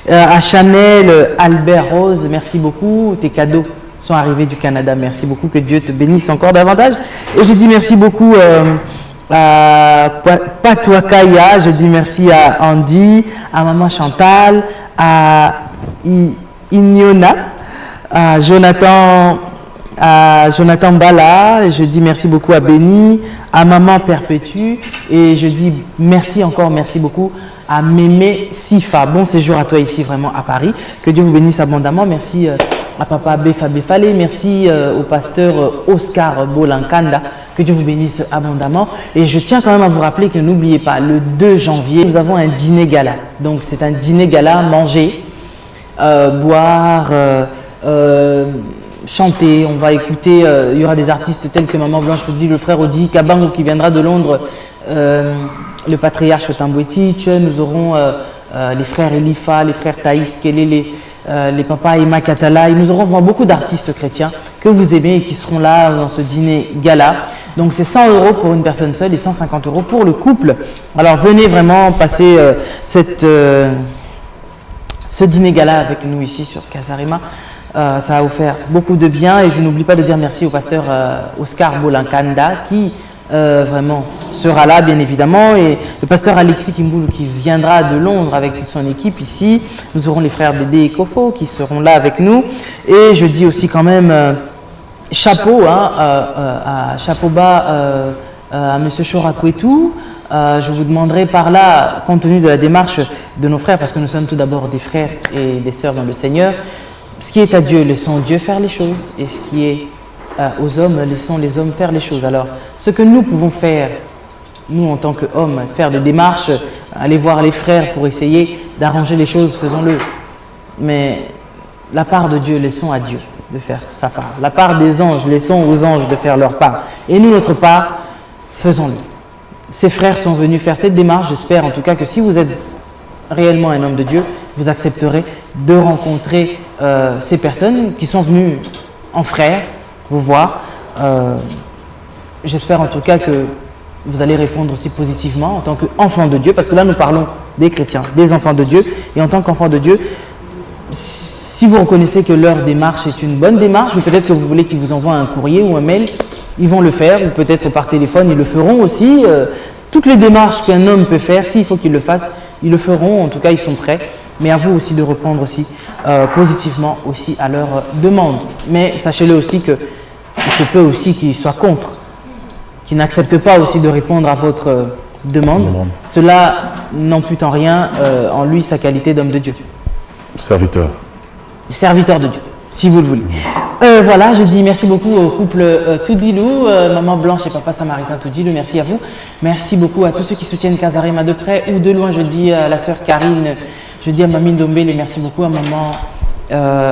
à Chanel, Albert Rose, merci beaucoup, tes cadeaux sont arrivés du Canada, merci beaucoup, que Dieu te bénisse encore davantage. Et je dis merci beaucoup à Patoakaya, je dis merci à Andy, à maman Chantal, à Ignona, à Jonathan Bala, je dis merci beaucoup à Béni, à maman Perpétue et je dis merci beaucoup à Mémé Sifa. Bon séjour à toi ici vraiment à Paris, que Dieu vous bénisse abondamment. Merci à papa Befa Befale, merci au pasteur Oscar Bolankanda, que Dieu vous bénisse abondamment. Et je tiens quand même à vous rappeler que n'oubliez pas, le 2 janvier, nous avons un dîner gala. Donc c'est un dîner gala, manger, boire, chanter, on va écouter, il y aura des artistes tels que Maman Blanche, le frère Odi Kabango qui viendra de Londres, le patriarche Tambouetich, nous aurons les frères Elifa, les frères Taïs Kelele, les papas Emma Katala, et nous aurons beaucoup d'artistes chrétiens que vous aimez et qui seront là dans ce dîner gala. Donc c'est 100 € pour une personne seule et 150 € pour le couple. Alors venez vraiment passer ce dîner gala avec nous ici sur Casarima. Ça va vous faire beaucoup de bien et je n'oublie pas de dire merci au pasteur Oscar Bolankanda qui vraiment sera là bien évidemment et le pasteur Alexis Kimboulou qui viendra de Londres avec toute son équipe ici. Nous aurons les frères Dédé et Kofo qui seront là avec nous et je dis aussi quand même chapeau chapeau bas à monsieur Chorakwetou. Je vous demanderai par là, compte tenu de la démarche de nos frères, parce que nous sommes tout d'abord des frères et des sœurs dans le Seigneur, ce qui est à Dieu, laissons Dieu faire les choses, et ce qui est aux hommes, laissons les hommes faire les choses. Alors, ce que nous pouvons faire, nous en tant qu'hommes, faire des démarches, aller voir les frères pour essayer d'arranger les choses, faisons-le. Mais la part de Dieu, laissons à Dieu de faire sa part. La part des anges, laissons aux anges de faire leur part. Et nous, notre part, faisons-le. Ces frères sont venus faire cette démarche. J'espère en tout cas que si vous êtes réellement un homme de Dieu, vous accepterez de rencontrer ces personnes qui sont venues en frères, vous voir. J'espère en tout cas que vous allez répondre aussi positivement en tant qu'enfant de Dieu, parce que là nous parlons des chrétiens, des enfants de Dieu, et en tant qu'enfant de Dieu, si vous reconnaissez que leur démarche est une bonne démarche, ou peut-être que vous voulez qu'ils vous envoient un courrier ou un mail, ils vont le faire, ou peut-être par téléphone, ils le feront aussi. Toutes les démarches qu'un homme peut faire, s'il faut qu'il le fasse, ils le feront, en tout cas ils sont prêts. Mais à vous aussi de répondre aussi positivement aussi à leurs demandes. Mais sachez-le aussi que il se peut aussi qu'ils soient contre, qu'ils n'acceptent pas aussi de répondre à votre demande. Cela n'ampute en rien en lui sa qualité d'homme de Dieu. Serviteur. Serviteur de Dieu, si vous le voulez. Voilà, je dis merci beaucoup au couple Toudilou, Maman Blanche et Papa Samaritain Toudilou, merci à vous. Merci beaucoup à tous ceux qui soutiennent Casarima de près ou de loin. Je dis à la sœur Karine, je dis à Mamie Ndombele, merci beaucoup à Maman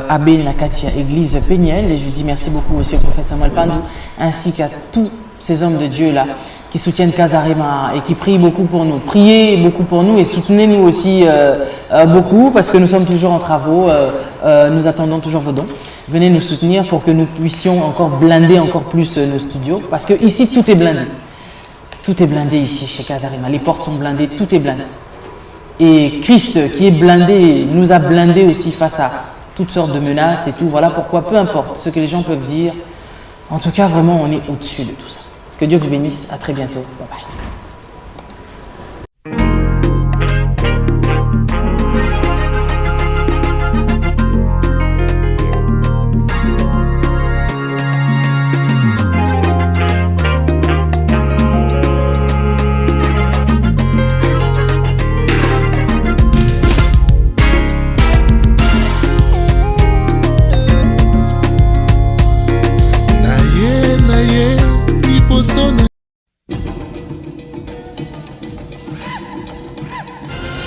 Abbé Nakatia Église Péniel, et je dis merci beaucoup aussi au prophète Samuel Pandou, ainsi qu'à tous ces hommes de Dieu-là qui soutiennent Casarema et qui prient beaucoup pour nous. Priez beaucoup pour nous et soutenez-nous aussi beaucoup parce que nous sommes toujours en travaux, nous attendons toujours vos dons. Venez nous soutenir pour que nous puissions encore blinder encore plus nos studios parce que ici tout est blindé. Tout est blindé ici chez Casarema, les portes sont blindées, tout est blindé. Et Christ qui est blindé nous a blindés aussi face à toutes sortes de menaces et tout. Voilà pourquoi, peu importe ce que les gens peuvent dire, en tout cas vraiment on est au-dessus de tout ça. Que Dieu vous bénisse, à très bientôt, bye bye.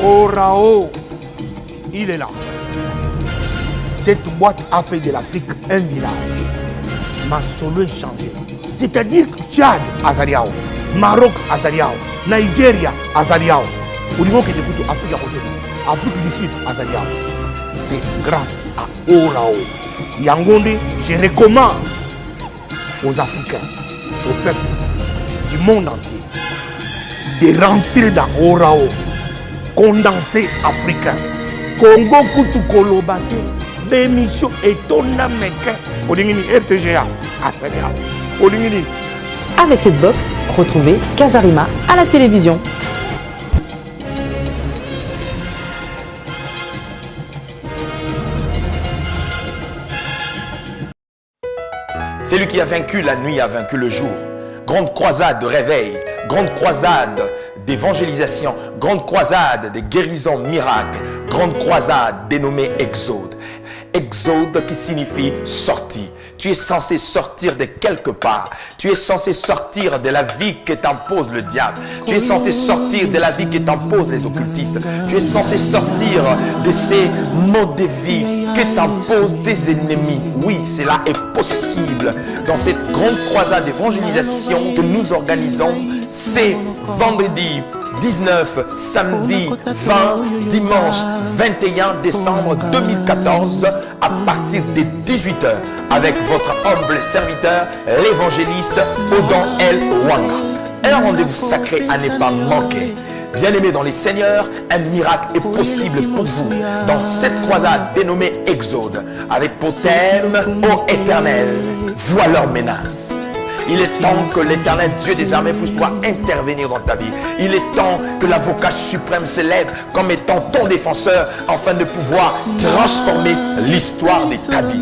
Orao, il est là. Cette boîte a fait de l'Afrique un village. Ma solo est changé. C'est-à-dire que Tchad, Azaliao, Maroc, Azaliao, Nigeria, Azaliao. Au niveau qui écoute Afrique à côté, Afrique du Sud, Azaliao. C'est grâce à Orao. Yangonde, je recommande aux Africains, au peuple du monde entier, de rentrer dans Orao. Condensé africain. Congo Kutu Kolobate, démission et tonna meke. Olingini RTGA, Azaliao. Olingini. Avec cette box, retrouvez Casarema à la télévision. Celui qui a vaincu la nuit a vaincu le jour. Grande croisade de réveil, grande croisade d'évangélisation, grande croisade de guérison miracle, grande croisade dénommée Exode. Exode qui signifie sortie. Tu es censé sortir de quelque part. Tu es censé sortir de la vie que t'impose le diable. Tu es censé sortir de la vie que t'imposent les occultistes. Tu es censé sortir de ces modes de vie que t'imposent tes ennemis. Oui, cela est possible. Dans cette grande croisade d'évangélisation que nous organisons, c'est vendredi 19, samedi 20, dimanche 21 décembre 2014 à partir des 18h avec votre humble serviteur, l'évangéliste Odon L. Wanga. Un rendez-vous sacré à ne pas manquer. Bien-aimés dans les seigneurs, un miracle est possible pour vous dans cette croisade dénommée Exode avec pour thème ô éternel, vois leurs menaces. Il est temps que l'éternel Dieu des armées puisse pouvoir intervenir dans ta vie. Il est temps que l'avocat suprême s'élève comme étant ton défenseur afin de pouvoir transformer l'histoire de ta vie.